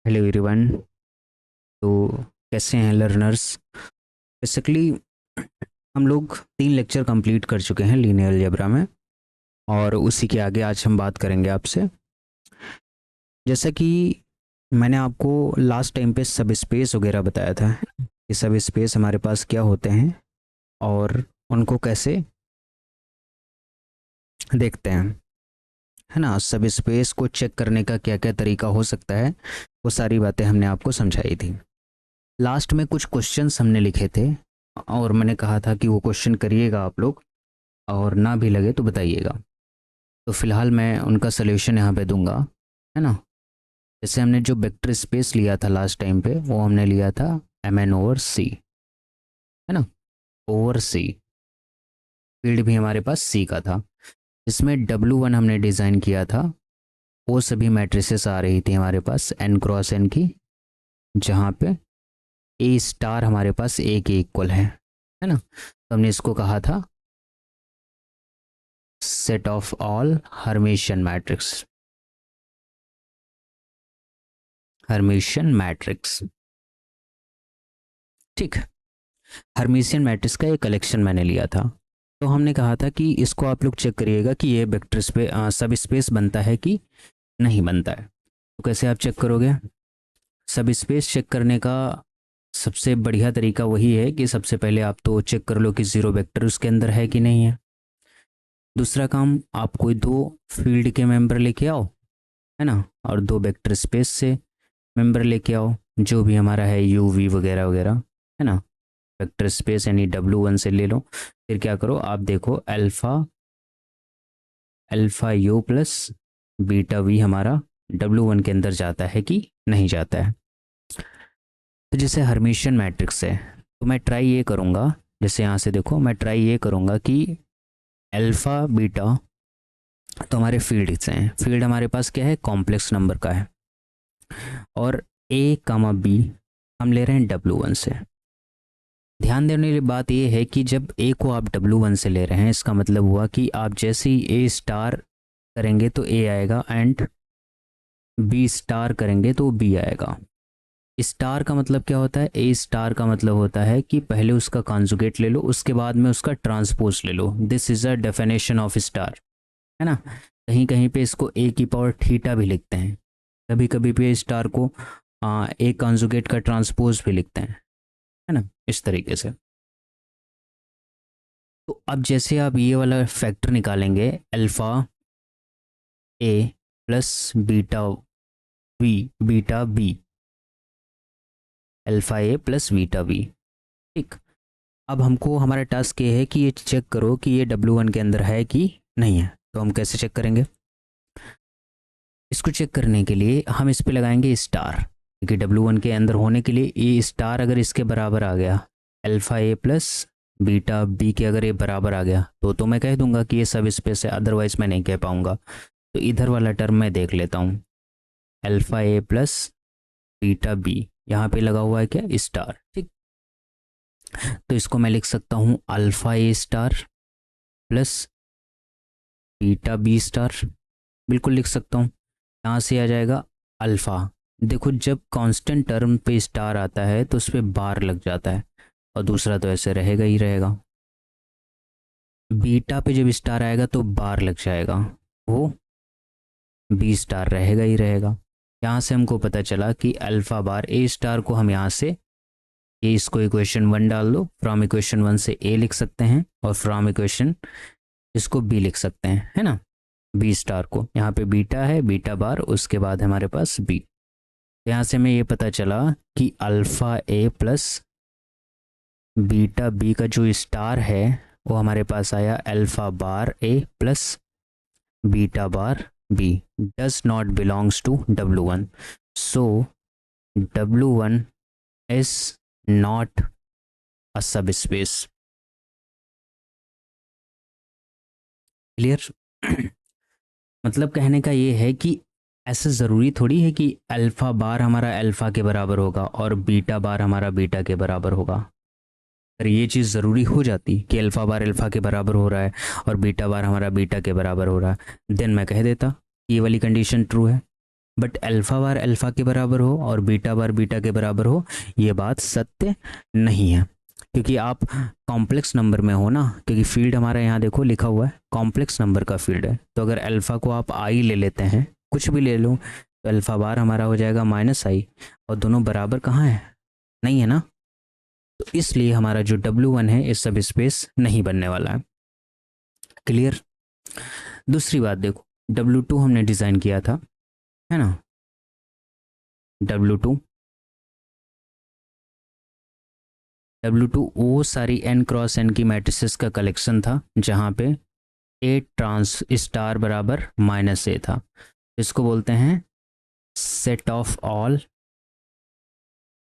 Hello everyone. तो कैसे हैं लर्नर्स? बेसिकली हम लोग 3 लेक्चर कंप्लीट कर चुके हैं लीनियर अलजेब्रा में, और उसी के आगे आज हम बात करेंगे आपसे। जैसा कि मैंने आपको लास्ट टाइम पे सब स्पेस वगैरह बताया था कि सब स्पेस हमारे पास क्या होते हैं और उनको कैसे देखते हैं, है ना। सब स्पेस को चेक करने का क्या क्या तरीका हो सकता है, वो सारी बातें हमने आपको समझाई थी। लास्ट में कुछ क्वेश्चंस हमने लिखे थे और मैंने कहा था कि वो क्वेश्चन करिएगा आप लोग, और ना भी लगे तो बताइएगा। तो फिलहाल मैं उनका सलूशन यहाँ पे दूंगा, है ना। जैसे हमने जो वेक्टर स्पेस लिया था लास्ट टाइम पे, वो हमने लिया था mn/c, है ना, ओवर सी। फील्ड भी हमारे पास सी का था, जिसमें W1 हमने डिज़ाइन किया था। वो सभी मैट्रिसेस आ रही थी हमारे पास n×n की, जहाँ पे A स्टार हमारे पास A के इक्वल है ना। तो हमने इसको कहा था set of all Hermitian matrix, Hermitian matrix. ठीक, हर्मिशियन मैट्रिक्स का एक कलेक्शन मैंने लिया था। तो हमने कहा था कि इसको आप लोग चेक करिएगा कि ये वेक्टर सब स्पेस बनता है कि नहीं बनता है। तो कैसे आप चेक करोगे? सब स्पेस चेक करने का सबसे बढ़िया तरीका वही है कि सबसे पहले आप तो चेक कर लो कि जीरो वेक्टर उसके अंदर है कि नहीं है। दूसरा काम, आप कोई 2 फील्ड के मेंबर लेके आओ, है ना, और 2 वेक्टर स्पेस से मेंबर लेके आओ, जो भी हमारा है यू वी वगैरह वगैरह, है ना। वेक्टर स्पेस यानी W1 से ले लो। फिर क्या करो, आप देखो alpha alpha you plus beta we हमारा W1 के अंदर जाता है कि नहीं जाता है। तो जैसे हर्मिशियन मैट्रिक्स है, तो मैं ट्राई ये करूँगा, जैसे यहाँ से देखो, मैं ट्राई ये करूँगा कि अल्फ़ा बीटा तो हमारे फील्ड्स हैं। फील्ड हमारे पास क्या है, कॉम्प्लेक्स नंबर का है, और ए कामा बी हम ले रहे हैं W1 से। ध्यान देने वाली बात यह है कि जब ए को आप W1 से ले रहे हैं, इसका मतलब हुआ कि आप जैसे ही ए स्टार करेंगे तो ए आएगा, एंड बी स्टार करेंगे तो बी आएगा। स्टार का मतलब क्या होता है? ए स्टार का मतलब होता है कि पहले उसका कॉन्जुगेट ले लो, उसके बाद में उसका ट्रांसपोज ले लो। This is a definition of star, है ना। कहीं कहीं पे इसको ए की पावर थीटा भी लिखते हैं, कभी कभी पे स्टार को ए कॉन्जुगेट का ट्रांसपोज भी लिखते हैं, है ना, इस तरीके से। तो अब जैसे आप ये वाला फैक्टर निकालेंगे, alpha A plus beta V beta B, alpha A plus beta B. ठीक, अब हमको हमारा टास्क ये है कि ये चेक करो कि ये W1 के अंदर है कि नहीं है। तो हम कैसे चेक करेंगे? इसको चेक करने के लिए हम इस पे लगाएंगे स्टार, क्योंकि W1 के अंदर होने के लिए ए स्टार अगर इसके बराबर आ गया, alpha A plus beta B के अगर ये बराबर आ गया, तो मैं कह दूंगा कि ये सब स्पेस है, अदरवाइज मैं नहीं कह पाऊंगा। तो इधर वाला टर्म मैं देख लेता हूँ, alpha A plus beta B, यहाँ पे लगा हुआ है क्या, स्टार। ठीक, तो इसको मैं लिख सकता हूँ alpha A star plus beta B star, बिल्कुल लिख सकता हूँ। यहाँ से आ जाएगा अल्फ़ा। देखो, जब कांस्टेंट टर्म पे स्टार आता है तो उस पर बार लग जाता है, और दूसरा तो ऐसे रहेगा ही रहेगा। बीटा पे जब स्टार आएगा तो बार लग जाएगा, वो बी स्टार रहेगा ही रहेगा। यहाँ से हमको पता चला कि अल्फ़ा बार ए स्टार को हम यहाँ से ये इसको इक्वेशन 1 डाल दो, फ्रॉम इक्वेशन 1 से ए लिख सकते हैं, और फ्रॉम इक्वेशन इसको बी लिख सकते हैं, है ना। बी स्टार को यहाँ पे बीटा है, बीटा बार, उसके बाद हमारे पास बी। यहाँ से हमें ये पता चला कि alpha A plus beta B का जो स्टार है वो हमारे पास आया alpha bar A plus beta bar B does not belongs to W1। So W1 is not a subspace. Clear? मतलब कहने का ये है कि ऐसा ज़रूरी थोड़ी है कि अल्फ़ा बार हमारा अल्फ़ा के बराबर होगा और बीटा बार हमारा बीटा के बराबर होगा। अगर ये चीज़ ज़रूरी हो जाती कि अल्फ़ा बार अल्फ़ा के बराबर हो रहा है और बीटा बार हमारा बीटा के बराबर हो रहा है, देन मैं कह देता ये वाली कंडीशन ट्रू है। बट अल्फ़ा बार अल्फ़ा के बराबर हो और बीटा बार बीटा के बराबर हो, ये बात सत्य नहीं है, क्योंकि आप कॉम्प्लेक्स नंबर में हो ना, क्योंकि फील्ड हमारा यहाँ देखो लिखा हुआ है कॉम्प्लेक्स नंबर का फील्ड है। तो अगर अल्फ़ा को आप आई ले लेते हैं, कुछ भी ले लो, तो अल्फ़ा बार हमारा हो जाएगा माइनस आई, और दोनों बराबर कहाँ है, नहीं है ना। तो इसलिए हमारा जो W1 है इस सब स्पेस नहीं बनने वाला है। क्लियर। दूसरी बात देखो, W2 हमने डिज़ाइन किया था, है ना, W2 वो सारी n क्रॉस n की मैट्रिसेस का कलेक्शन था जहाँ पे ए ट्रांस स्टार बराबर माइनस ए था। इसको बोलते हैं set of all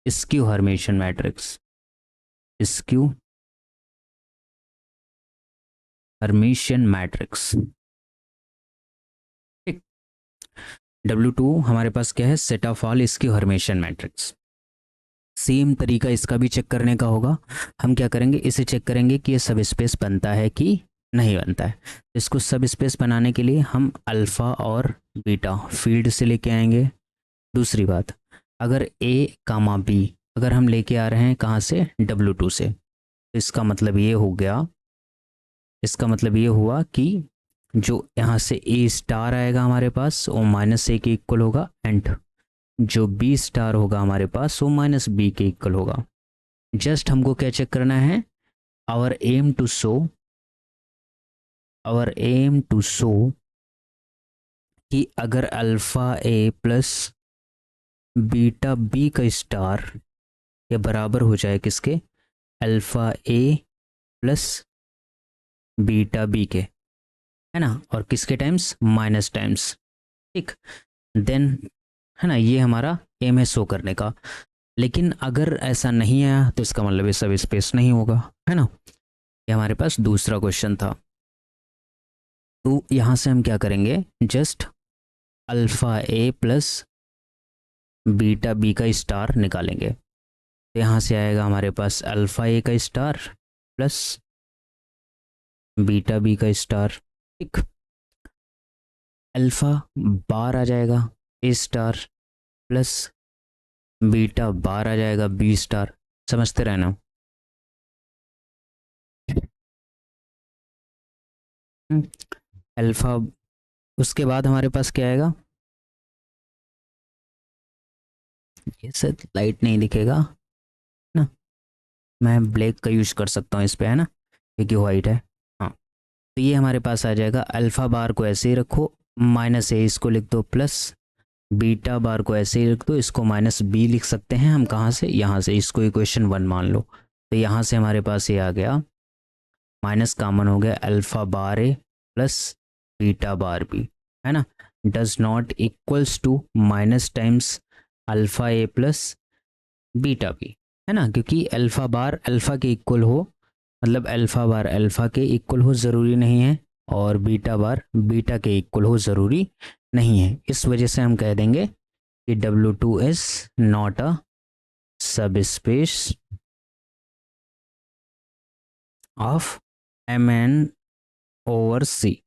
skew Hermitian matrix, skew Hermitian matrix. ठीक, W2 हमारे पास क्या है, set of all skew Hermitian matrix. Same तरीका इसका भी चेक करने का होगा। हम क्या करेंगे, इसे चेक करेंगे कि ये सब स्पेस बनता है कि नहीं बनता है। इसको सब स्पेस बनाने के लिए हम अल्फ़ा और बीटा फील्ड से लेके आएंगे। दूसरी बात, अगर ए कामा बी अगर हम लेके आ रहे हैं कहाँ से, W2 से, तो इसका मतलब ये हो गया, इसका मतलब ये हुआ कि जो यहाँ से ए स्टार आएगा हमारे पास वो माइनस ए के इक्वल होगा, एंड जो बी स्टार होगा हमारे पास वो माइनस बी के इक्वल होगा। जस्ट हमको क्या चेक करना है, our aim to show, our aim to show कि अगर alpha A plus beta B का स्टार ये बराबर हो जाए किसके, alpha A plus beta B के, है ना, और किसके टाइम्स, माइनस टाइम्स। ठीक, देन, है ना, ये हमारा एम है शो करने का। लेकिन अगर ऐसा नहीं आया तो इसका मतलब ये सब स्पेस नहीं होगा, है ना। ये हमारे पास दूसरा क्वेश्चन था। तो यहाँ से हम क्या करेंगे, just alpha A plus beta B का स्टार निकालेंगे। तो यहाँ से आएगा हमारे पास अल्फ़ा ए का स्टार प्लस बीटा बी का स्टार। ठीक, अल्फ़ा बार आ जाएगा ए स्टार प्लस बीटा बार आ जाएगा बी स्टार। समझते रहना। अल्फ़ा, उसके बाद हमारे पास क्या आएगा, ये सर लाइट नहीं दिखेगा ना, मैं ब्लैक का यूज कर सकता हूँ इस पे, है ना, क्योंकि वाइट है। हाँ, तो ये हमारे पास आ जाएगा, अल्फ़ा बार को ऐसे ही रखो, माइनस ए इसको लिख दो, प्लस बीटा बार को ऐसे ही लिख दो, इसको माइनस बी लिख सकते हैं हम, कहाँ से, यहाँ से, इसको इक्वेशन 1 मान लो। तो यहाँ से हमारे पास ये आ गया, माइनस कॉमन हो गया, alpha bar A plus beta bar B, है ना, does not equals to minus times alpha A plus beta B, है ना, क्योंकि अल्फ़ा बार अल्फ़ा के इक्वल हो, मतलब अल्फ़ा बार अल्फ़ा के इक्वल हो ज़रूरी नहीं है, और बीटा बार बीटा के इक्वल हो ज़रूरी नहीं है। इस वजह से हम कह देंगे कि W2 is not a subspace of Mn over C,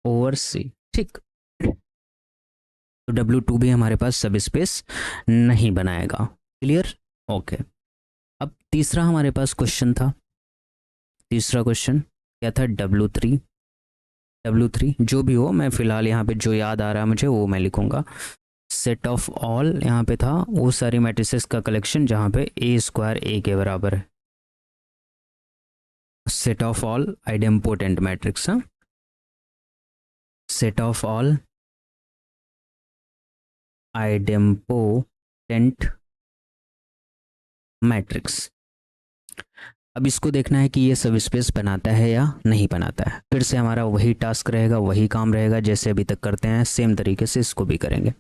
over C. ठीक, तो W2 भी हमारे पास सब स्पेस नहीं बनाएगा। Clear, okay. अब तीसरा हमारे पास क्वेश्चन था, तीसरा क्वेश्चन क्या था, W3, W3 जो भी हो, मैं फिलहाल यहाँ पे जो याद आ रहा है मुझे वो मैं लिखूंगा। सेट ऑफ ऑल यहाँ पे था वो सारी मैट्रिसेस का कलेक्शन जहाँ पे ए स्क्वायर ए के बराबर है। Set of all idempotent matrix, हाँ, set of all idempotent matrix. अब इसको देखना है कि ये सब स्पेस बनाता है या नहीं बनाता है। फिर से हमारा वही टास्क रहेगा, वही काम रहेगा जैसे अभी तक करते हैं, सेम तरीके से इसको भी करेंगे।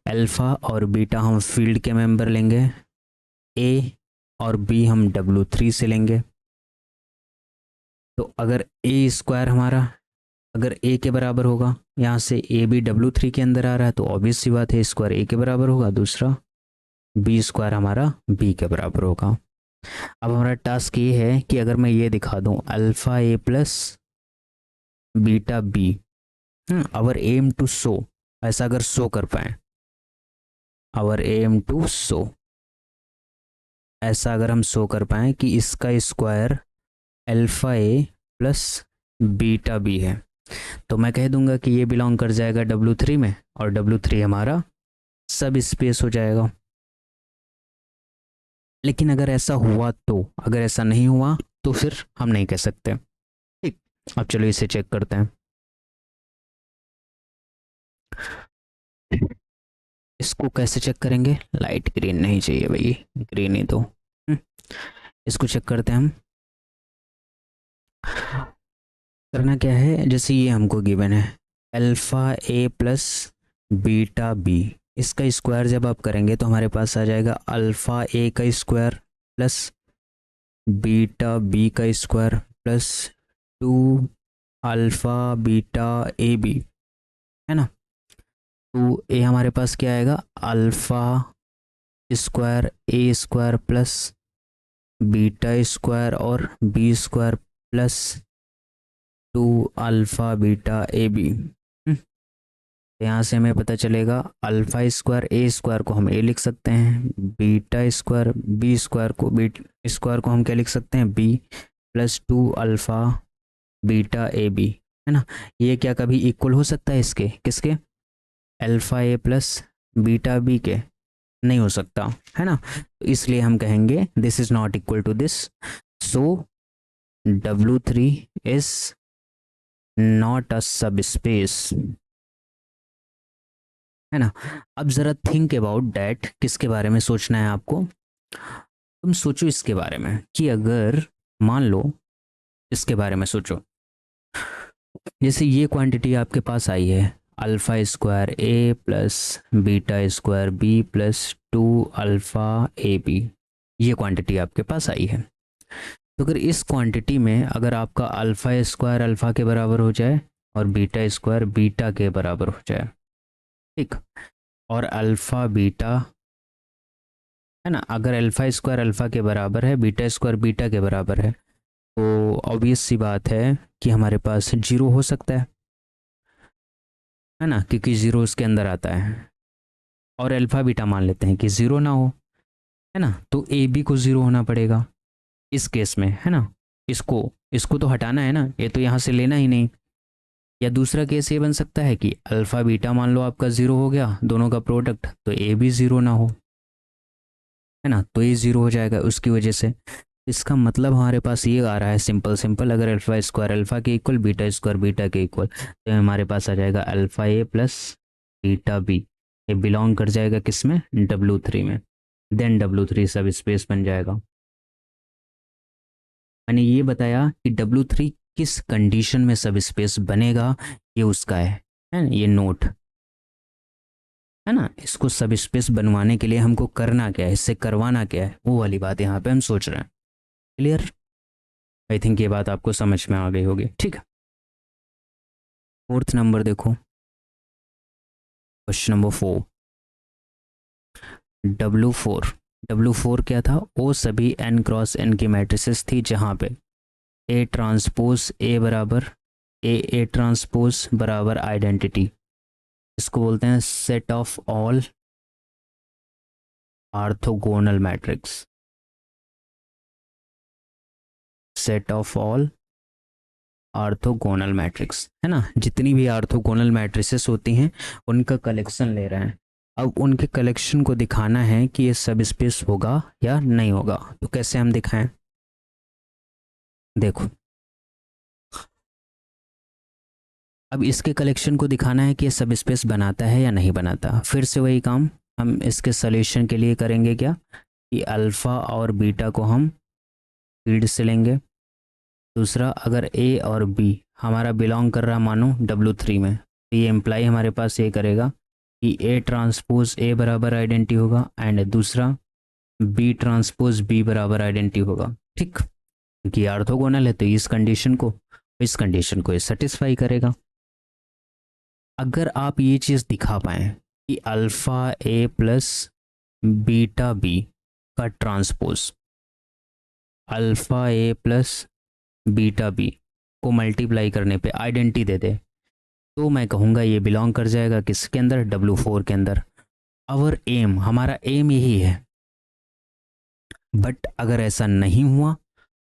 अल्फ़ा और बीटा हम फील्ड के मेंबर लेंगे, ए और बी हम W3 से लेंगे। तो अगर ए स्क्वायर हमारा अगर ए के बराबर होगा, यहाँ से ए भी W3 के अंदर आ रहा है, तो ऑब्वियस सी बात है स्क्वायर ए के बराबर होगा, दूसरा बी स्क्वायर हमारा बी के बराबर होगा। अब हमारा टास्क ये है कि अगर मैं ये दिखा दूँ alpha A plus beta B, our aim to show ऐसा अगर शो कर पाए, आवर एम टू शो, ऐसा अगर हम शो कर पाए कि इसका square alpha A plus beta B है, तो मैं कह दूंगा कि ये बिलोंग कर जाएगा W3 में, और W3 हमारा सब स्पेस हो जाएगा। लेकिन अगर ऐसा हुआ तो, अगर ऐसा नहीं हुआ तो फिर हम नहीं कह सकते। ठीक, अब चलो इसे चेक करते हैं। इसको कैसे चेक करेंगे? लाइट ग्रीन नहीं चाहिए भाई, ग्रीन ही तो। इसको चेक करते हैं हम। करना क्या है, जैसे ये हमको गिवन है alpha A plus beta B, इसका स्क्वायर जब आप करेंगे तो हमारे पास आ जाएगा अल्फा ए का स्क्वायर प्लस बीटा बी का square plus 2 alpha beta A B, है ना। तो ए हमारे पास क्या आएगा, alpha square A square plus beta square और B square plus 2 alpha beta A B. यहाँ से हमें पता चलेगा अल्फा स्क्वायर ए स्क्वायर को हम ए लिख सकते हैं, बीटा स्क्वायर बी स्क्वायर को बी स्क्वायर को हम क्या लिख सकते हैं, B plus 2 alpha beta A B, है ना। ये क्या कभी इक्वल हो सकता है इसके, किसके, alpha A plus beta B के? नहीं हो सकता, है ना। तो इसलिए हम कहेंगे this is not equal to this, so W3 is not a subspace, है ना। अब जरा थिंक अबाउट डैट, किसके बारे में सोचना है आपको? तुम सोचो इसके बारे में कि अगर मान लो, इसके बारे में सोचो, जैसे ये क्वांटिटी आपके पास आई है alpha square A plus beta square B plus 2 alpha A B, ये क्वांटिटी आपके पास आई है। तो अगर इस क्वांटिटी में अगर आपका अल्फा स्क्वायर अल्फा के बराबर हो जाए और बीटा स्क्वायर बीटा के बराबर हो जाए, ठीक, और अल्फा बीटा, है ना, अगर अल्फा स्क्वायर अल्फा के बराबर है, बीटा स्क्वायर बीटा के बराबर है, तो ऑब्वियस सी बात है कि हमारे पास जीरो हो सकता है ना, क्योंकि जीरो उसके अंदर आता है। और अल्फा बीटा मान लेते हैं कि ज़ीरो ना हो, है ना, तो ए बी को ज़ीरो होना पड़ेगा इस केस में, है ना। इसको इसको तो हटाना है ना, ये तो यहाँ से लेना ही नहीं। या दूसरा केस ये बन सकता है कि अल्फ़ा बीटा मान लो आपका ज़ीरो हो गया, दोनों का प्रोडक्ट, तो ए भी ज़ीरो ना हो, है ना, तो ये ज़ीरो हो जाएगा उसकी वजह से। इसका मतलब हमारे पास ये आ रहा है सिंपल सिंपल, अगर अल्फ़ा स्क्वायर अल्फ़ा के इक्वल बीटा स्क्वायर बीटा के इक्वल, तो हमारे पास आ जाएगा alpha A plus beta B, ये बिलोंग कर जाएगा किस में, W3 में। देन W3 सब स्पेस बन जाएगा। मैंने ये बताया कि W3 किस कंडीशन में सब स्पेस बनेगा, ये उसका है ना, ये नोट, है ना। इसको सब स्पेस बनवाने के लिए हमको करना क्या है, इससे करवाना क्या है, वो वाली बात यहाँ पे हम सोच रहे हैं। क्लियर? आई थिंक ये बात आपको समझ में आ गई होगी, ठीक है। फोर्थ नंबर देखो, क्वेश्चन नंबर 4, W4 क्या था, वो सभी n क्रॉस n की मैट्रिसेस थी जहाँ पे ए ट्रांसपोज ए बराबर ए ट्रांसपोज बराबर आइडेंटिटी, इसको बोलते हैं set of all orthogonal matrix, set of all orthogonal matrix, है ना। जितनी भी आर्थोगोनल मैट्रिसेस होती हैं उनका कलेक्शन ले रहे हैं। अब उनके कलेक्शन को दिखाना है कि ये सब स्पेस होगा या नहीं होगा, तो कैसे हम दिखाएं? देखो, अब इसके कलेक्शन को दिखाना है कि ये सब स्पेस बनाता है या नहीं बनाता। फिर से वही काम हम इसके सॉल्यूशन के लिए करेंगे, क्या कि अल्फ़ा और बीटा को हम फील्ड से लेंगे। दूसरा, अगर ए और बी हमारा बिलोंग कर रहा मानो W3 में, तो ये इम्प्लाई हमारे पास ये करेगा कि ए ट्रांसपोज ए बराबर आइडेंटिटी होगा, एंड दूसरा बी ट्रांसपोज बी बराबर आइडेंटिटी होगा, ठीक, क्योंकि ऑर्थोगोनल है तो इस कंडीशन को सेटिस्फाई करेगा। अगर आप ये चीज़ दिखा पाएँ कि alpha A plus beta B का transpose alpha A plus beta B को मल्टीप्लाई करने पे आइडेंटिटी दे दे, तो मैं कहूँगा ये बिलोंग कर जाएगा किसके अंदर, W4 के अंदर। आवर एम, हमारा एम यही है, बट अगर ऐसा नहीं हुआ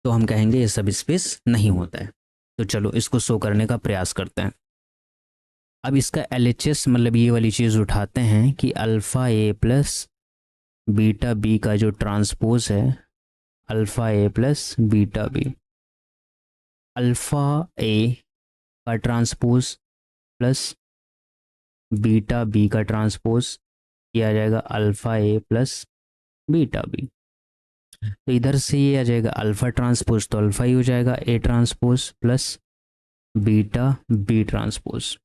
तो हम कहेंगे ये सब स्पेस नहीं होता है। तो चलो इसको शो करने का प्रयास करते हैं। अब इसका LHS मतलब ये वाली चीज़ उठाते हैं कि alpha A plus beta B का जो ट्रांसपोज है, alpha A plus beta B, alpha A का ट्रांसपोज प्लस बीटा बी का ट्रांसपोज किया जाएगा alpha A plus beta B. तो इधर से ये आ जाएगा अल्फ़ा ट्रांसपोज, तो अल्फ़ा ही हो जाएगा A transpose plus beta B transpose.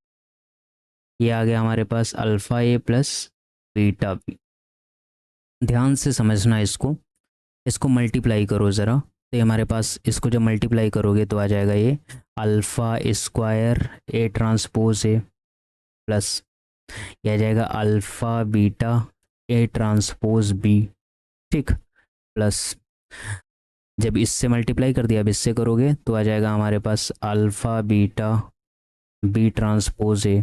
ये आ गया हमारे पास alpha A plus beta B. ध्यान से समझना इसको, इसको मल्टीप्लाई करो ज़रा। तो ये हमारे पास इसको जब मल्टीप्लाई करोगे तो आ जाएगा ये alpha square A transpose A plus ये आ जाएगा alpha beta A transpose B, ठीक, प्लस जब इससे मल्टीप्लाई कर दिया अब इससे करोगे तो आ जाएगा हमारे पास alpha beta B transpose A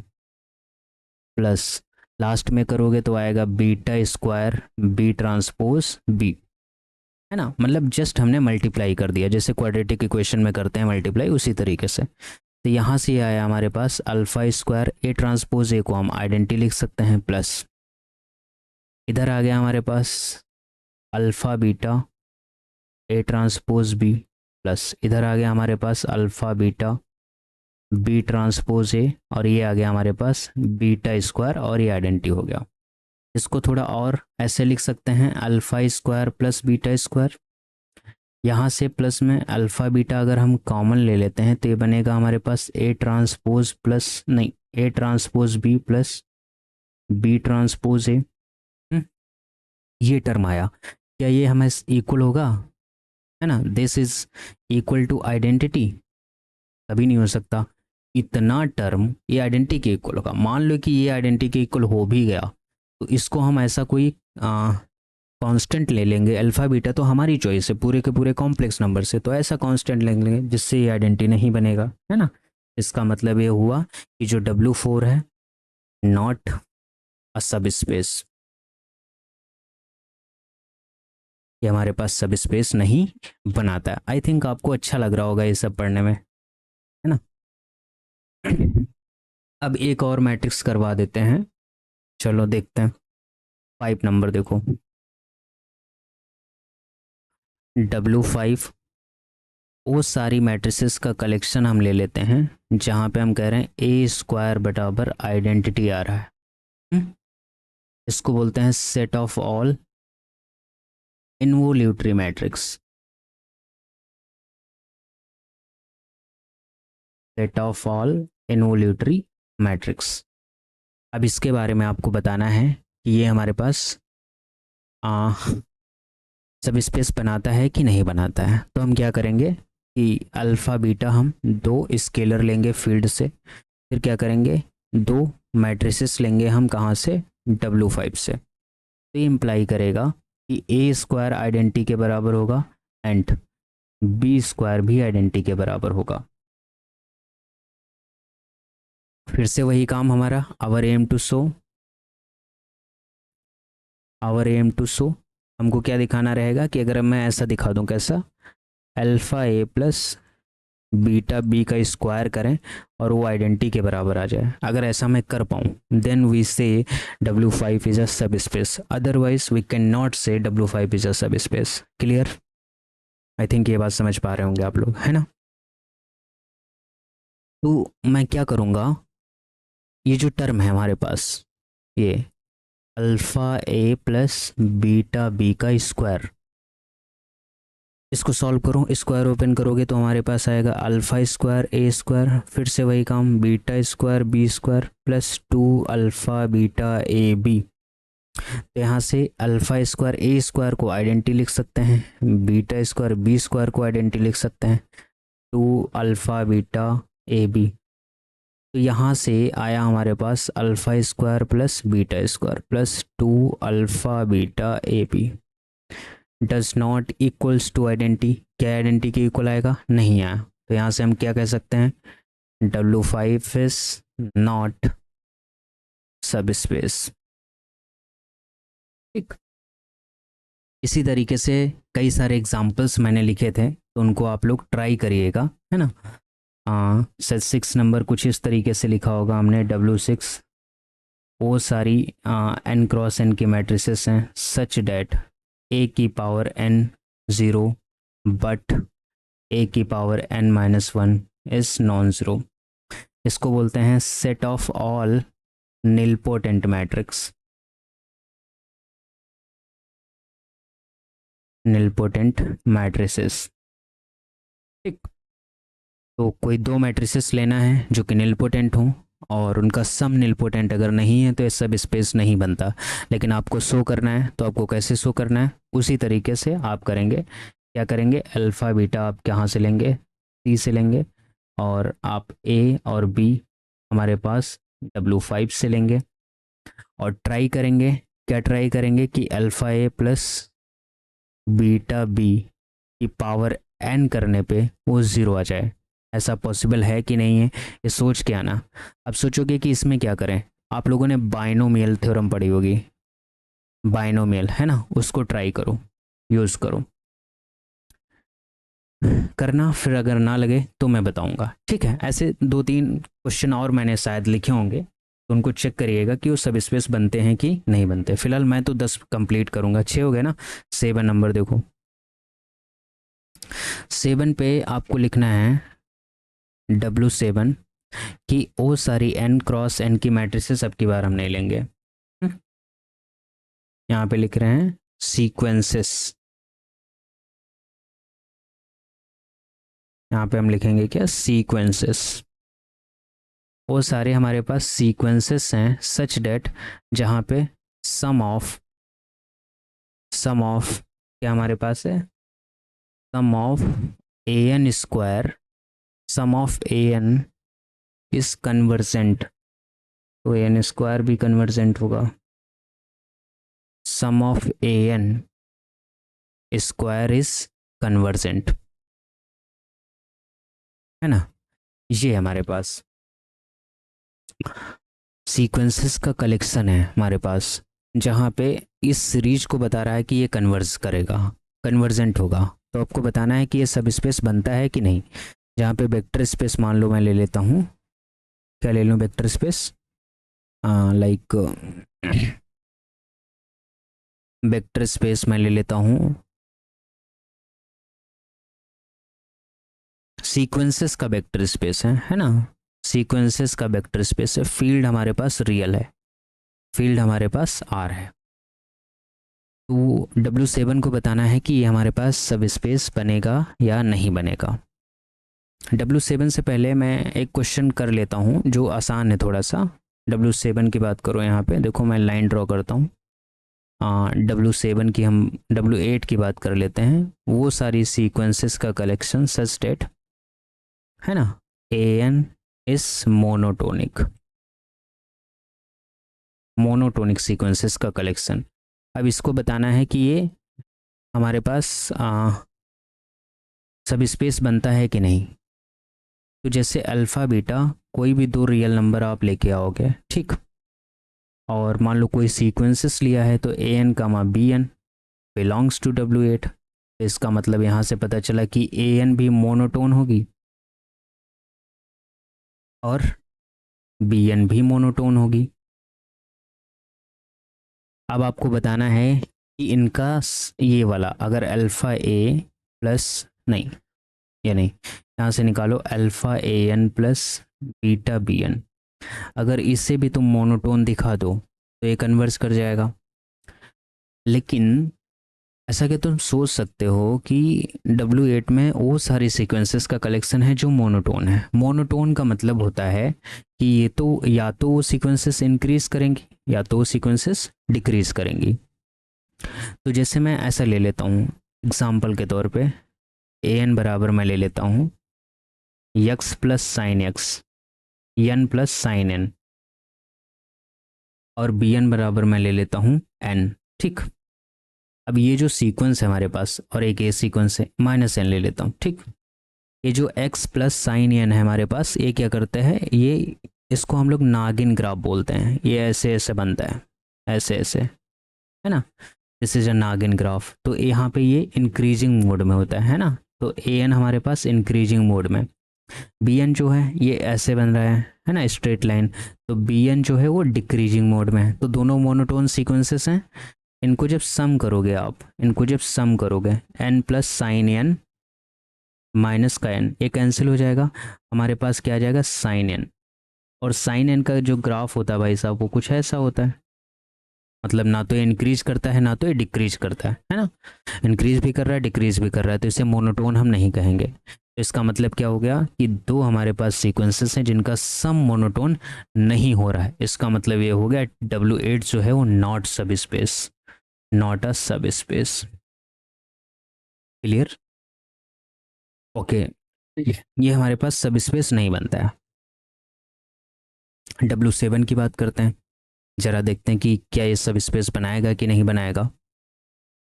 plus last में करोगे तो आएगा beta square B transpose B, है ना। मतलब जस्ट हमने मल्टीप्लाई कर दिया, जैसे क्वाड्रेटिक इक्वेशन में करते हैं मल्टीप्लाई, उसी तरीके से। तो यहाँ से आया हमारे पास alpha square A transpose A को हम आइडेंटिटी लिख सकते हैं प्लस इधर आ गया हमारे पास alpha beta A transpose B plus इधर आ गया हमारे पास alpha beta B transpose A और ये आ गया हमारे पास बीटा स्क्वायर और ये आइडेंटिटी हो गया। इसको थोड़ा और ऐसे लिख सकते हैं alpha square plus beta square, यहाँ से प्लस में अल्फ़ा बीटा अगर हम कॉमन ले लेते हैं तो ये बनेगा हमारे पास ए ट्रांसपोज प्लस नहीं A transpose B plus B transpose A. ये टर्म आया, क्या ये हमें इक्वल होगा, है ना। This is equal to identity, कभी नहीं हो सकता। इतना टर्म ये आइडेंटिटी के इक्वल होगा। मान लो कि ये आइडेंटिटी के इक्वल हो भी गया तो इसको हम ऐसा कोई कांस्टेंट ले लेंगे, अल्फ़ा बीटा तो हमारी चॉइस है पूरे के पूरे कॉम्प्लेक्स नंबर से, तो ऐसा कांस्टेंट ले लेंगे जिससे ये आइडेंटिटी नहीं बनेगा, है ना। इसका मतलब ये हुआ कि जो W4 है नॉट अ सब स्पेस, ये हमारे पास सब स्पेस नहीं बनाता है। आई थिंक आपको अच्छा लग रहा होगा ये सब पढ़ने में, है ना। अब एक और मैट्रिक्स करवा देते हैं, चलो देखते हैं। 5 नंबर देखो, W5 वो सारी मैट्रिसेस का कलेक्शन हम ले लेते हैं जहाँ पे हम कह रहे हैं ए स्क्वायर बराबर आइडेंटिटी आ रहा है। इसको बोलते हैं set of all involutory matrix, set of all involutory matrix. अब इसके बारे में आपको बताना है कि ये हमारे पास सब स्पेस बनाता है कि नहीं बनाता है। तो हम क्या करेंगे कि अल्फ़ा बीटा हम 2 स्केलर लेंगे फील्ड से, फिर क्या करेंगे 2 मैट्रिसेस लेंगे हम कहाँ से, W5 से। तो ये इम्प्लाई करेगा कि ए स्क्वायर आइडेंटिटी के बराबर होगा एंड बी स्क्वायर भी आइडेंटिटी के बराबर होगा। फिर से वही काम हमारा, आवर एम टू शो हमको क्या दिखाना रहेगा कि अगर मैं ऐसा दिखा दूं, कैसा, alpha A plus beta B का स्क्वायर करें और वो आइडेंटिटी के बराबर आ जाए। अगर ऐसा मैं कर पाऊँ देन वी से W5 is a subspace, otherwise we can not say W5 is a subspace. Clear? I think ये बात समझ पा रहे होंगे आप लोग, है ना। तो मैं क्या करूँगा, ये जो टर्म है हमारे पास ये alpha A plus beta B का स्क्वायर, इसको सॉल्व करो, स्क्वायर ओपन करोगे तो हमारे पास आएगा अल्फ़ा स्क्वायर ए स्क्वायर, फिर से वही काम beta square B square plus 2 alpha beta A B. तो यहाँ से अल्फ़ा स्क्वायर ए स्क्वायर को आइडेंटिटी लिख सकते हैं, बीटा स्क्वायर बी स्क्वायर को आइडेंटिटी लिख सकते हैं, 2 अल्फ़ा बीटा ए बी। तो यहाँ से आया हमारे पास alpha square plus beta square plus 2 alpha beta A B does not equals to identity. क्या आइडेंटिटी के इक्वल आएगा, नहीं आया। तो यहाँ से हम क्या कह सकते हैं, W5 इज नॉट सब स्पेस। ठीक, इसी तरीके से कई सारे एग्जाम्पल्स मैंने लिखे थे, तो उनको आप लोग ट्राई करिएगा, है ना। सेट 6 नंबर कुछ इस तरीके से लिखा होगा हमने, W6 वो सारी n क्रॉस n की मैट्रिसेस हैं सच डैट a की power n zero but a की power n minus one is non zero. इसको बोलते हैं set of all nilpotent matrix, nilpotent matrices. ठीक, तो कोई दो मैट्रिसेस लेना है जो कि निलपोटेंट हों और उनका सम निलपोटेंट अगर नहीं है तो ये सब स्पेस नहीं बनता। लेकिन आपको शो करना है, तो आपको कैसे शो करना है, उसी तरीके से आप करेंगे। क्या करेंगे, अल्फ़ा बीटा आप कहाँ से लेंगे, सी से लेंगे, और आप ए और बी हमारे पास W5 से लेंगे, और ट्राई करेंगे, क्या ट्राई करेंगे कि alpha A plus beta B की पावर n करने पे वो ज़ीरो आ जाए। ऐसा पॉसिबल है कि नहीं है, ये सोच के आना। अब सोचोगे कि इसमें क्या करें, आप लोगों ने बाइनोमियल थ्योरम पढ़ी होगी, बाइनोमियल, है ना, उसको ट्राई करो, यूज़ करो करना, फिर अगर ना लगे तो मैं बताऊंगा। ठीक है, ऐसे दो तीन क्वेश्चन और मैंने शायद लिखे होंगे, तो उनको चेक करिएगा कि वो सब स्पेस बनते हैं कि नहीं बनते। फिलहाल मैं तो 10 कंप्लीट करूंगा, 6 हो गए ना। 7 नंबर देखो, 7 पे आपको लिखना है W7 कि वो सारी n क्रॉस n की मैट्रिसेस अब की बार हम नहीं लेंगे। यहाँ पे लिख रहे हैं सीक्वेंसेस, यहाँ पे हम लिखेंगे क्या, सीक्वेंसेस। वो सारे हमारे पास सीक्वेंसेस हैं सच डेट जहाँ पे सम ऑफ क्या हमारे पास है, sum of A N square, sum of A N is convergent, तो ए एन स्क्वायर भी कन्वर्जेंट होगा, sum of A N square is convergent, है ना। ये हमारे पास सीक्वेंसेस का कलेक्शन है हमारे पास, जहाँ पे इस सीरीज को बता रहा है कि ये कन्वर्ज करेगा, कन्वर्जेंट होगा। तो आपको बताना है कि ये सब स्पेस बनता है कि नहीं। जहाँ पे वेक्टर स्पेस मान लो मैं ले लेता हूँ, क्या ले लूँ vector space, like vector space मैं ले लेता हूँ सीक्वेंसेस का वेक्टर स्पेस है ना, सीक्वेंसेस का वेक्टर स्पेस है। फील्ड हमारे पास रियल है, फील्ड हमारे पास आर है। तो W7 को बताना है कि ये हमारे पास सब स्पेस बनेगा या नहीं बनेगा। W7 से पहले मैं एक क्वेश्चन कर लेता हूँ जो आसान है थोड़ा सा। W7 की बात करो, यहाँ पे देखो मैं लाइन ड्रॉ करता हूँ। W7 की हम W8 की बात कर लेते हैं, वो सारी सीक्वेंसेस का कलेक्शन सच डेट, है ना, AN is monotonic, monotonic sequences का कलेक्शन। अब इसको बताना है कि ये हमारे पास सब स्पेस बनता है कि नहीं। तो जैसे अल्फ़ा बीटा कोई भी दो रियल नंबर आप लेके आओगे, ठीक, और मान लो कोई सीक्वेंसेस लिया है, तो AN comma BN belongs to W8। तो इसका मतलब यहाँ से पता चला कि AN भी मोनोटोन होगी और BN भी मोनोटोन होगी। अब आपको बताना है कि इनका ये वाला अगर अल्फ़ा A प्लस, नहीं ये नहीं, यहाँ से निकालो alpha AN plus beta BN, अगर इससे भी तुम मोनोटोन दिखा दो तो ये कन्वर्स कर जाएगा। लेकिन ऐसा कि तुम सोच सकते हो कि W8 में वो सारी सीक्वेंसेस का कलेक्शन है जो मोनोटोन है। मोनोटोन का मतलब होता है कि ये तो या तो वो सीक्वेंसेस इंक्रीज करेंगी या तो वो सीक्वेंसेस डिक्रीज करेंगी। तो जैसे मैं ऐसा ले लेता हूँ एग्जाम्पल के तौर पे, AN बराबर मैं ले लेता हूँ x plus sine x, n plus sign n, और BN बराबर मैं ले लेता हूँ n। ठीक, अब ये जो सीक्वेंस है हमारे पास और एक ये सीक्वेंस है, माइनस n ले लेता हूँ। ठीक, ये जो x प्लस साइन n है हमारे पास, ये क्या करता है, ये इसको हम लोग नागिन ग्राफ बोलते हैं। ये ऐसे ऐसे बनता है, ऐसे ऐसे, है ना। दिस इज अ नागिन ग्राफ। तो यहाँ पे ये इंक्रीजिंग मोड में होता है ना। तो ए एन हमारे पास इंक्रीजिंग मोड में, बी एन जो है ये ऐसे बन रहा है ना, स्ट्रेट लाइन। तो बी एन जो है वो डिक्रीजिंग मोड में है। तो दोनों मोनोटोन सीक्वेंसेस हैं। इनको जब सम करोगे आप, इनको जब सम करोगे, N plus sine N minus का एन, ये कैंसिल हो जाएगा। हमारे पास क्या आ जाएगा, साइन एन। और साइन एन का जो ग्राफ होता है भाई साहब, वो कुछ ऐसा होता है। मतलब ना तो ये इंक्रीज करता है ना तो ये डिक्रीज करता है ना। इंक्रीज भी कर रहा है, डिक्रीज भी कर रहा है, तो इसे मोनोटोन हम नहीं कहेंगे। तो इसका मतलब क्या हो गया कि दो हमारे पास सीक्वेंसेस हैं जिनका सम मोनोटोन नहीं हो रहा है। इसका मतलब ये हो गया W8 जो है वो नॉट सब space, not a subspace. Clear? Okay, ये हमारे पास सब स्पेस नहीं बनता है। W7 की बात करते हैं, जरा देखते हैं कि क्या ये सब स्पेस बनाएगा कि नहीं बनाएगा।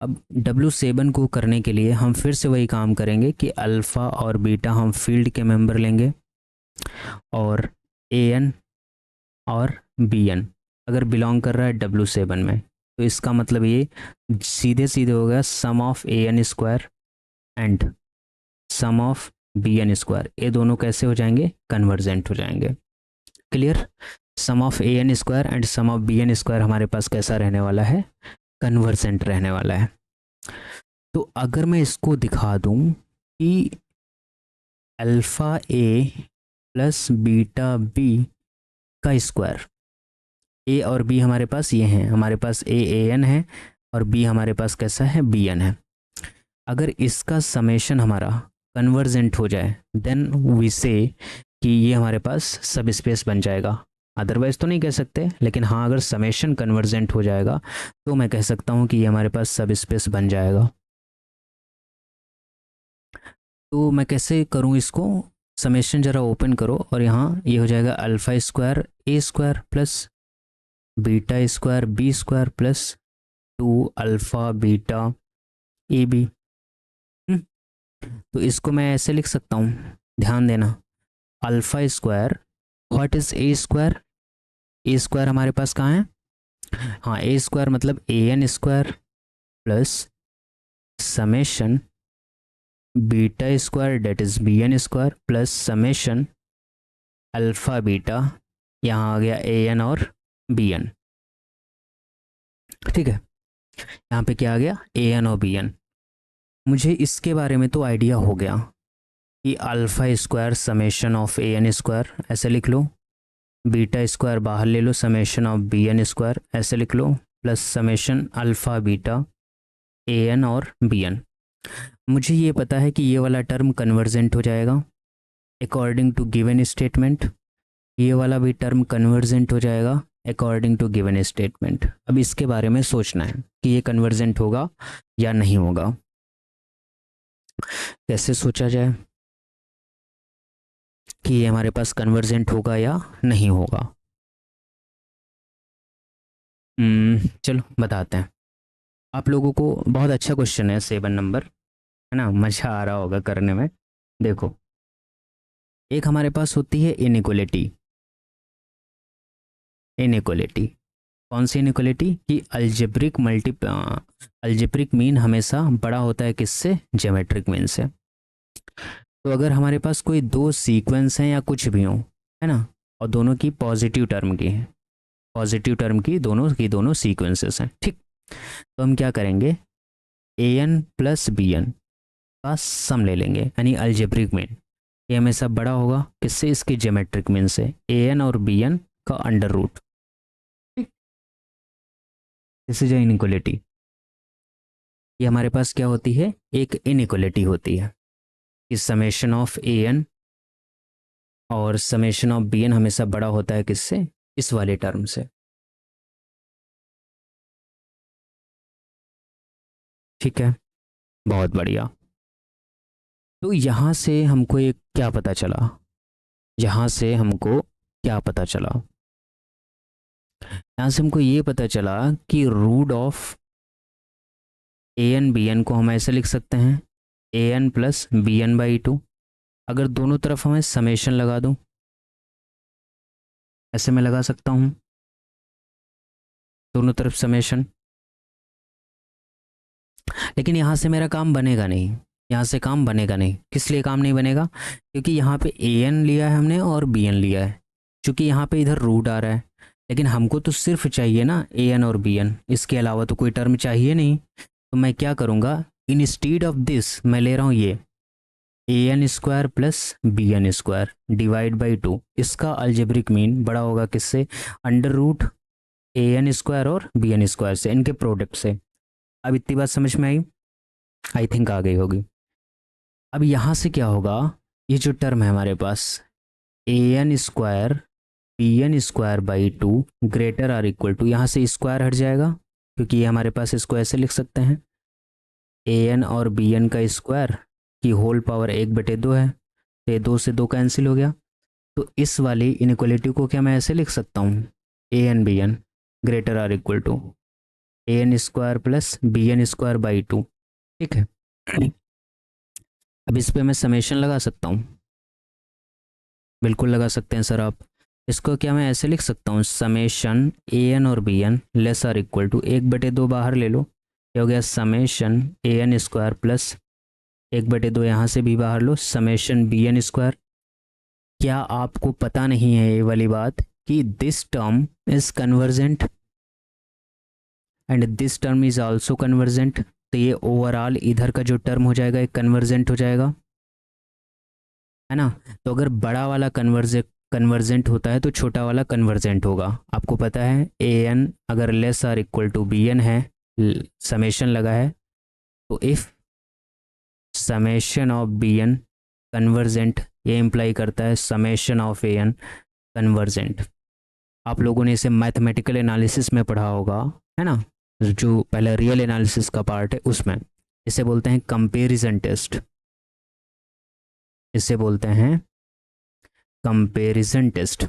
अब W7 को करने के लिए हम फिर से वही काम करेंगे कि अल्फ़ा और बीटा हम फील्ड के मेंबर लेंगे, और AN और BN अगर बिलोंग कर रहा है W7 में, तो इसका मतलब ये सीधे सीधे हो गया sum of AN square and sum of BN square. ये दोनों कैसे हो जाएंगे, कन्वर्जेंट हो जाएंगे। Clear? Sum of AN square and sum of BN square हमारे पास कैसा रहने वाला है, कन्वर्जेंट रहने वाला है। तो अगर मैं इसको दिखा दूं कि alpha A plus beta B का स्क्वायर, ए और बी हमारे पास ये हैं, हमारे पास ए एन है और बी हमारे पास कैसा है, बी एन है। अगर इसका समेशन हमारा कन्वर्जेंट हो जाए, देन वी से कि ये हमारे पास सब स्पेस बन जाएगा। अदरवाइज तो नहीं कह सकते, लेकिन हाँ अगर समेशन कन्वर्जेंट हो जाएगा तो मैं कह सकता हूँ कि ये हमारे पास सब स्पेस बन जाएगा। तो मैं कैसे करूँ इसको, समेशन जरा ओपन करो और यहाँ ये हो जाएगा alpha square A square plus beta square B square plus 2 alpha beta A B. तो इसको मैं ऐसे लिख सकता हूँ, ध्यान देना। Alpha square, what is A square, A square हमारे पास कहाँ है, हाँ ए स्क्वायर मतलब A N square plus summation beta square that is B N square plus summation alpha beta, यहाँ आ गया ए एन और बी एन। ठीक है, यहाँ पे क्या आ गया, ए एन और बी एन। मुझे इसके बारे में तो आइडिया हो गया कि alpha square summation of A N square ऐसे लिख लो, बीटा स्क्वायर बाहर ले लो, summation of B N square ऐसे लिख लो, plus summation alpha beta A N और बी एन। मुझे ये पता है कि ये वाला टर्म कन्वर्जेंट हो जाएगा अकॉर्डिंग टू गिवन स्टेटमेंट, ये वाला भी टर्म कन्वर्जेंट हो जाएगा अकॉर्डिंग टू गिवन स्टेटमेंट। अब इसके बारे में सोचना है कि ये कन्वर्जेंट होगा या नहीं होगा। कैसे सोचा जाए कि ये हमारे पास कन्वर्जेंट होगा या नहीं होगा। चलो बताते हैं। आप लोगों को बहुत अच्छा क्वेश्चन है 7 नंबर, है ना, मज़ा आ रहा होगा करने में। देखो, एक हमारे पास होती है इनइक्वलिटी। इनइक्वलिटी कौन सी इनइक्वलिटी, कि अल्जेब्रिक मीन हमेशा बड़ा होता है किससे, ज्योमेट्रिक मीन से। तो अगर हमारे पास कोई दो सीक्वेंस हैं या कुछ भी हो, है ना, और दोनों की पॉजिटिव टर्म की है, पॉजिटिव टर्म की दोनों सीक्वेंसेस हैं, ठीक। तो हम क्या करेंगे, A N plus B N का सम ले लेंगे, यानी अल्जेब्रिक मीन। ये हमेशा बड़ा होगा किससे, इसके ज्योमेट्रिक मीन से, ए एन और बी एन का under root. This is inequality. ये हमारे पास क्या होती है, एक इनइक्वलिटी होती है कि समेशन ऑफ ए एन और समेशन ऑफ बी एन हमेशा बड़ा होता है किससे, इस वाले टर्म से। ठीक है, बहुत बढ़िया। तो यहाँ से हमको एक क्या पता चला, यहाँ से हमको क्या पता चला, यहाँ से हमको ये पता चला कि root of A N B N को हम ऐसे लिख सकते हैं, A N plus B N by two. अगर दोनों तरफ हमें समेशन लगा दूं, ऐसे मैं लगा सकता हूँ दोनों तरफ समेशन, लेकिन यहाँ से मेरा काम बनेगा नहीं, यहाँ से काम बनेगा नहीं। किस लिए काम नहीं बनेगा? क्योंकि यहाँ पे ए एन लिया है हमने और बी एन लिया है, क्योंकि यहाँ पे इधर रूट आ रहा है, लेकिन हमको तो सिर्फ चाहिए ना ए एन और बी एन, इसके अलावा तो कोई टर्म चाहिए नहीं। तो मैं क्या करूँगा, इंस्टीड ऑफ दिस मैं ले रहा हूँ ये A N square plus B N square divide by two. इसका अलजेब्रिक मीन बड़ा होगा किससे? Under root A N square और बी एन स्क्वायर से, इनके प्रोडक्ट से। अब इतनी बात समझ में आई थिंक आ गई होगी। अब यहाँ से क्या होगा, ये जो टर्म है हमारे पास A N square B N square by two greater or equal to, यहाँ से स्क्वायर हट जाएगा क्योंकि ये हमारे पास, इसको ऐसे लिख सकते हैं ए एन और बी एन का स्क्वायर की होल पावर 1/2 है, तो ये 2 से 2 कैंसिल हो गया। तो इस वाली इनइक्वलिटी को क्या मैं ऐसे लिख सकता हूँ, A N B N greater or equal to A N square plus B N square by two. ठीक है, अब इस पे मैं समेशन लगा सकता हूँ, बिल्कुल लगा सकते हैं सर आप। इसको क्या मैं ऐसे लिख सकता हूँ, समेशन ए एन और B N less or equal to 1/2 बाहर ले लो, क्या हो गया summation A N square plus 1/2 यहाँ से भी बाहर लो समेशन बी एन स्क्वायर। क्या आपको पता नहीं है ये वाली बात कि this term is convergent and this term is also convergent? तो ये ओवरऑल इधर का जो टर्म हो जाएगा एक कन्वर्जेंट हो जाएगा, है ना। तो अगर बड़ा वाला कन्वर्जेंट होता है तो छोटा वाला कन्वर्जेंट होगा। आपको पता है ए एन अगर less or equal to B N है, समेशन लगा है, तो if summation of B N convergent, ये इम्प्लाई करता है summation of A N convergent. आप लोगों ने इसे मैथमेटिकल एनालिसिस में पढ़ा होगा, है ना, जो पहले रियल एनालिसिस का पार्ट है उसमें। इसे बोलते हैं कंपैरिजन टेस्ट, इसे बोलते हैं कंपैरिजन टेस्ट।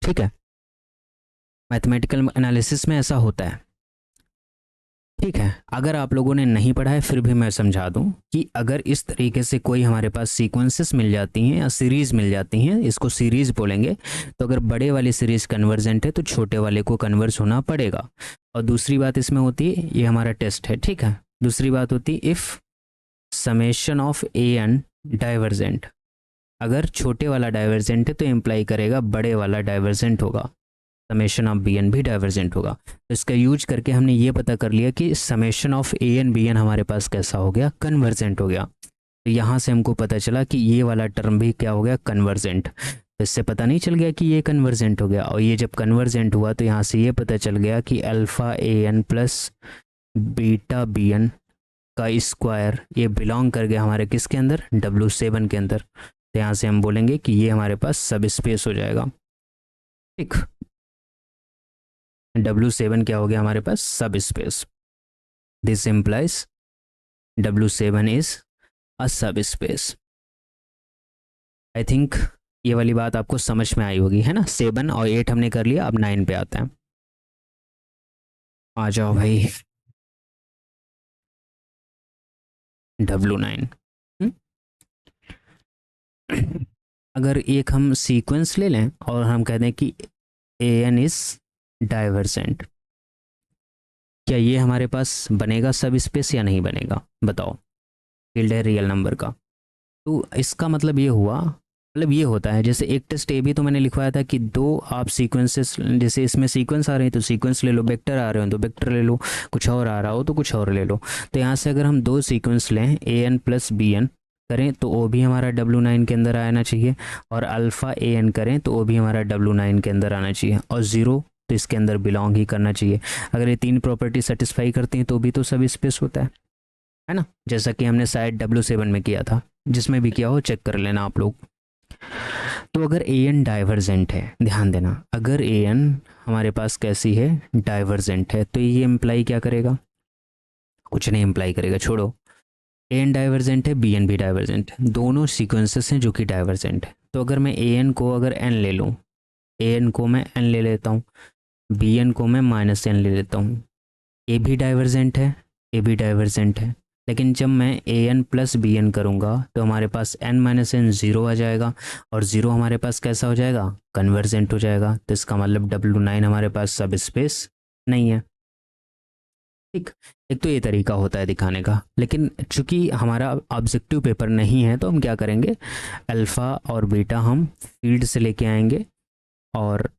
ठीक है, मैथमेटिकल एनालिसिस में ऐसा होता है। ठीक है, अगर आप लोगों ने नहीं पढ़ा है फिर भी मैं समझा दूं कि अगर इस तरीके से कोई हमारे पास सीक्वेंसेस मिल जाती हैं या सीरीज मिल जाती हैं, इसको सीरीज बोलेंगे, तो अगर बड़े वाली सीरीज कन्वर्जेंट है तो छोटे वाले को कन्वर्स होना पड़ेगा। और दूसरी बात इसमें होती है, ये हमारा टेस्ट है, ठीक है, दूसरी बात होती है if summation of A N divergent, अगर छोटे वाला डाइवर्जेंट है तो इम्प्लाई करेगा बड़े वाला डाइवर्जेंट होगा, समेशन ऑफ बी एन भी डाइवर्जेंट होगा। तो इसका यूज करके हमने ये पता कर लिया कि summation of A N B N हमारे पास कैसा हो गया, कन्वर्जेंट हो गया। तो यहाँ से हमको पता चला कि ये वाला टर्म भी क्या हो गया, कन्वर्जेंट। तो इससे पता नहीं चल गया कि ये कन्वर्जेंट हो गया, और ये जब कन्वर्जेंट हुआ तो यहाँ से ये पता चल गया कि alpha A N plus beta B N का स्क्वायर ये बिलोंग कर गया हमारे किसके अंदर, W7 के अंदर। तो यहाँ से हम बोलेंगे कि ये हमारे पास सब स्पेस हो जाएगा। ठीक, W7 क्या हो गया हमारे पास, सब space. This implies W7 is a सब स्पेस। आई थिंक ये वाली बात आपको समझ में आई होगी, है ना। 7 और 8 हमने कर लिया, अब 9 पे आते हैं। आ जाओ भाई, W9। अगर एक हम सीक्वेंस ले लें और हम कह दें कि ए एन इज डाइवर्जेंट, क्या ये हमारे पास बनेगा सब स्पेस या नहीं बनेगा, बताओ। फील्ड है रियल नंबर का, तो इसका मतलब ये हुआ, मतलब ये होता है जैसे एक टेस्ट ए भी तो मैंने लिखवाया था कि दो आप सीक्वेंसेस, जैसे इसमें सीक्वेंस आ रहे हैं तो सीक्वेंस ले लो, वेक्टर आ रहे हो तो वेक्टर ले लो, कुछ और आ रहा हो तो कुछ और ले लो। तो यहाँ से अगर हम दो सीक्वेंस लें A N plus B N करें तो वो भी हमारा W9 के अंदर आना चाहिए, और अल्फ़ा ए एन करें तो वो भी हमारा W9 के अंदर आना चाहिए, और ज़ीरो तो इसके अंदर बिलोंग ही करना चाहिए। अगर ये तीन प्रॉपर्टी सेटिस्फाई करती हैं तो भी तो सब स्पेस होता है ना, जैसा कि हमने शायद W7 में किया था, जिसमें भी किया हो चेक कर लेना आप लोग। तो अगर ए एन डाइवर्जेंट है, ध्यान देना, अगर ए एन हमारे पास कैसी है, डाइवर्जेंट है, तो ये इम्प्लाई क्या करेगा, कुछ नहीं इम्प्लाई करेगा, छोड़ो। ए एन डाइवर्जेंट है, बी एन भी डाइवर्जेंट है, दोनों सीक्वेंसेस हैं जो कि डाइवर्जेंट है। तो अगर मैं ए एन को अगर एन ले लूँ, ए एन को मैं एन ले लेता हूँ, बी एन को मैं -n ले लेता हूँ, ए भी डाइवर्जेंट है, ए भी डाइवर्जेंट है, लेकिन जब मैं A N plus B N करूँगा तो हमारे पास एन माइनस एन ज़ीरो आ जाएगा, और ज़ीरो हमारे पास कैसा हो जाएगा, कन्वर्जेंट हो जाएगा। तो इसका मतलब W9 हमारे पास सब स्पेस नहीं है। ठीक, एक तो ये तरीका होता है दिखाने का, लेकिन चूंकि हमारा ऑब्जेक्टिव पेपर नहीं है तो हम क्या करेंगे, अल्फ़ा और बीटा हम फील्ड से लेके आएंगे, और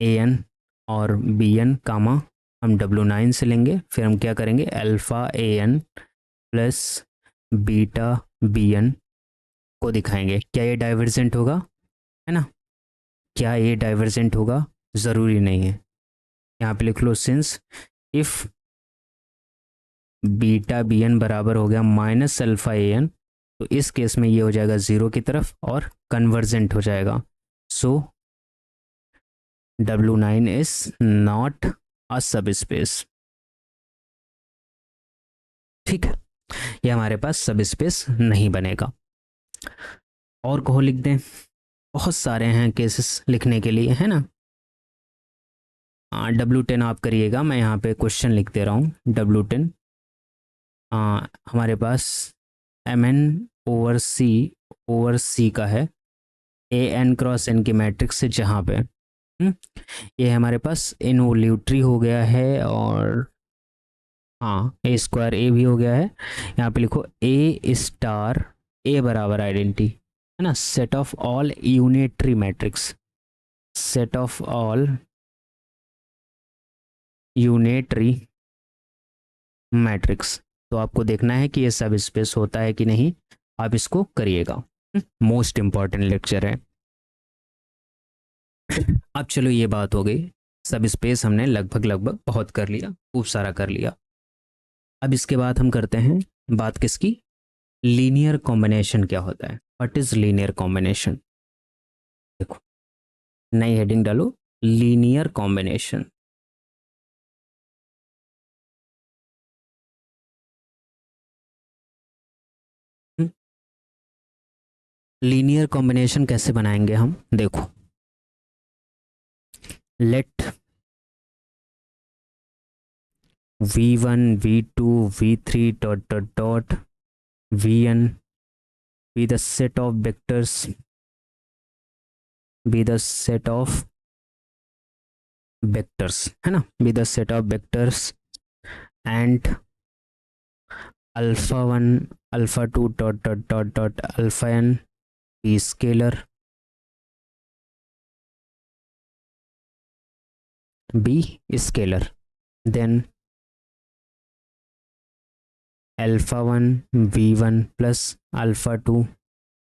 ए एन और बी एन कामा हम W9 से लेंगे। फिर हम क्या करेंगे, alpha A N plus beta B N को दिखाएंगे। क्या ये डाइवर्जेंट होगा, है ना? क्या ये डाइवर्जेंट होगा? ज़रूरी नहीं है। यहाँ पे लिख लो, since if beta B N बराबर हो गया माइनस अल्फ़ा ए एन, तो इस केस में ये हो जाएगा ज़ीरो की तरफ और कन्वर्जेंट हो जाएगा। सो W9 इज नॉट अ सब स्पेस। ठीक है, ये हमारे पास सब स्पेस नहीं बनेगा। और कहो लिख दें, बहुत सारे हैं केसेस लिखने के लिए, है ना? W10 आप करिएगा, मैं यहाँ पे क्वेश्चन लिख दे रहा हूँ। W10 हमारे पास Mn ओवर सी का है, An क्रॉस n की मैट्रिक्स से, जहाँ पे ये हमारे पास इनवोल्यूटरी हो गया है, और हाँ ए स्क्वायर ए भी हो गया है। यहाँ पे लिखो ए स्टार ए बराबर आइडेंटिटी, है ना, set of all unitary matrix, set of all unitary matrix. तो आपको देखना है कि ये सब स्पेस होता है कि नहीं, आप इसको करिएगा, मोस्ट इंपॉर्टेंट लेक्चर है। अब चलो ये बात हो गई, सब स्पेस हमने लगभग लगभग बहुत कर लिया, खूब सारा कर लिया। अब इसके बाद हम करते हैं बात किसकी, लीनियर कॉम्बिनेशन क्या होता है। What is linear combination? देखो, नई हेडिंग डालो, लीनियर कॉम्बिनेशन। लीनियर कॉम्बिनेशन कैसे बनाएंगे हम, देखो, late v1 v2 v3 dot dot dot vn be the set of vectors, be the set of vectors, है ना, be the set of vectors, and alpha 1 alpha 2 dot dot dot dot alpha n be scalar, be scalar, then alpha 1 v1 plus alpha 2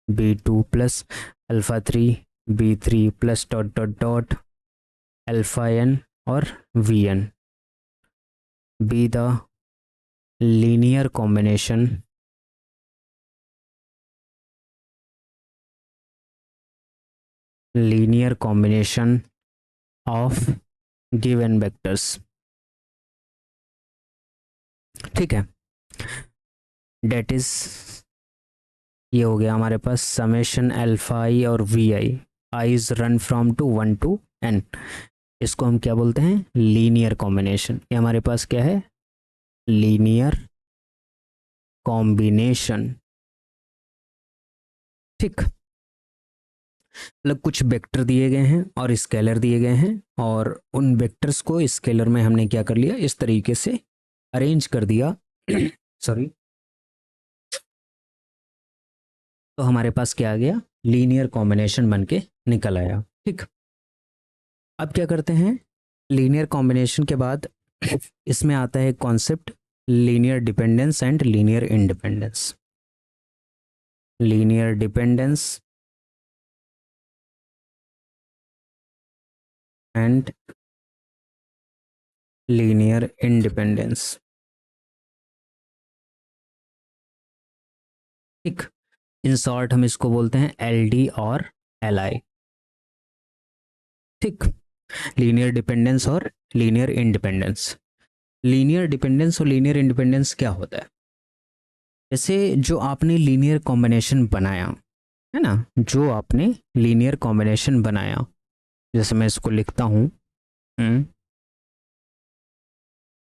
b2 plus alpha 3 b3 plus dot dot dot alpha n और vn be the linear combination of given vectors। ठीक है, date is, ये हो गया हमारे पास summation alpha i और v i is run from to 1 to n। इसको हम क्या बोलते हैं, लीनियर कॉम्बिनेशन। ये हमारे पास क्या है, लीनियर कॉम्बिनेशन। ठीक, मतलब कुछ वेक्टर दिए गए हैं और स्केलर दिए गए हैं, और उन वेक्टर्स को स्केलर में हमने क्या कर लिया, इस तरीके से अरेंज कर दिया सॉरी, तो हमारे पास क्या आ गया, लीनियर कॉम्बिनेशन बन के निकल आया। ठीक, अब क्या करते हैं, लीनियर कॉम्बिनेशन के बाद इसमें आता है concept linear dependence and linear independence. Linear dependence and linear independence. ठीक, इन शॉर्ट हम इसको बोलते हैं एलडी और एलआई। ठीक, लीनियर डिपेंडेंस और लीनियर इंडिपेंडेंस। लीनियर डिपेंडेंस और लीनियर इंडिपेंडेंस क्या होता है, जैसे जो आपने लीनियर कॉम्बिनेशन बनाया है ना, जो आपने लीनियर कॉम्बिनेशन बनाया, जैसे मैं इसको लिखता हूँ, मैं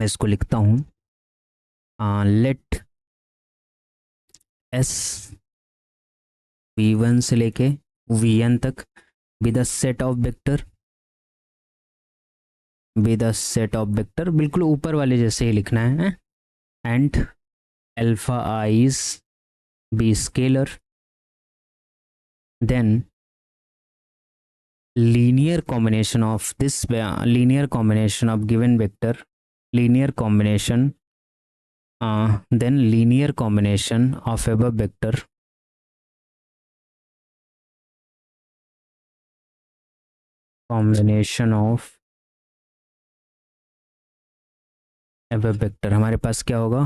इसको लिखता हूँ, लेट एस V1 से लेके Vn तक with a set of vector, with a set of vector, बिल्कुल ऊपर वाले जैसे ही लिखना है। And alpha i's be scalar, then linear combination of this linear combination of given vector, linear combination, then linear combination of above vector, combination of above vector हमारे पास क्या होगा,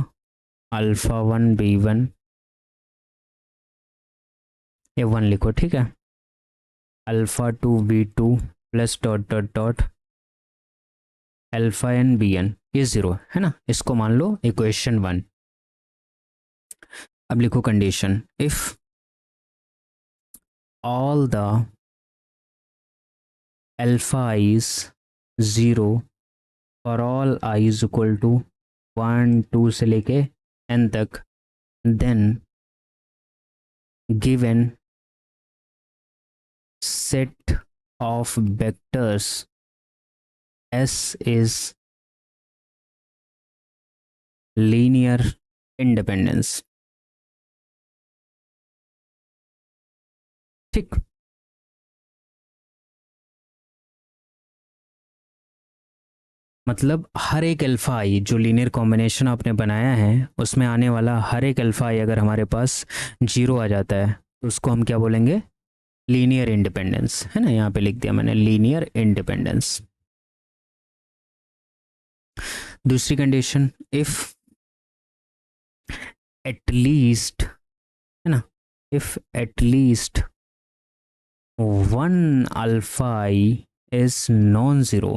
अल्फा वन बी वन, ये one लिखो ठीक है, alpha two b two plus dot dot dot alpha n B n, ये zero है ना, इसको मान लो इक्वेशन वन। अब लिखो condition, if all the alpha is zero for all i is equal to 1 2 से लेके n तक, then given set of vectors S is linear independence। ठीक, मतलब हर एक अल्फा आई जो लीनियर कॉम्बिनेशन आपने बनाया है उसमें आने वाला हर एक अल्फा आई अगर हमारे पास जीरो आ जाता है तो उसको हम क्या बोलेंगे, लीनियर इंडिपेंडेंस, है ना, यहाँ पे लिख दिया मैंने लीनियर इंडिपेंडेंस। दूसरी कंडीशन, इफ एटलीस्ट, है ना, if at least one alpha I is non zero,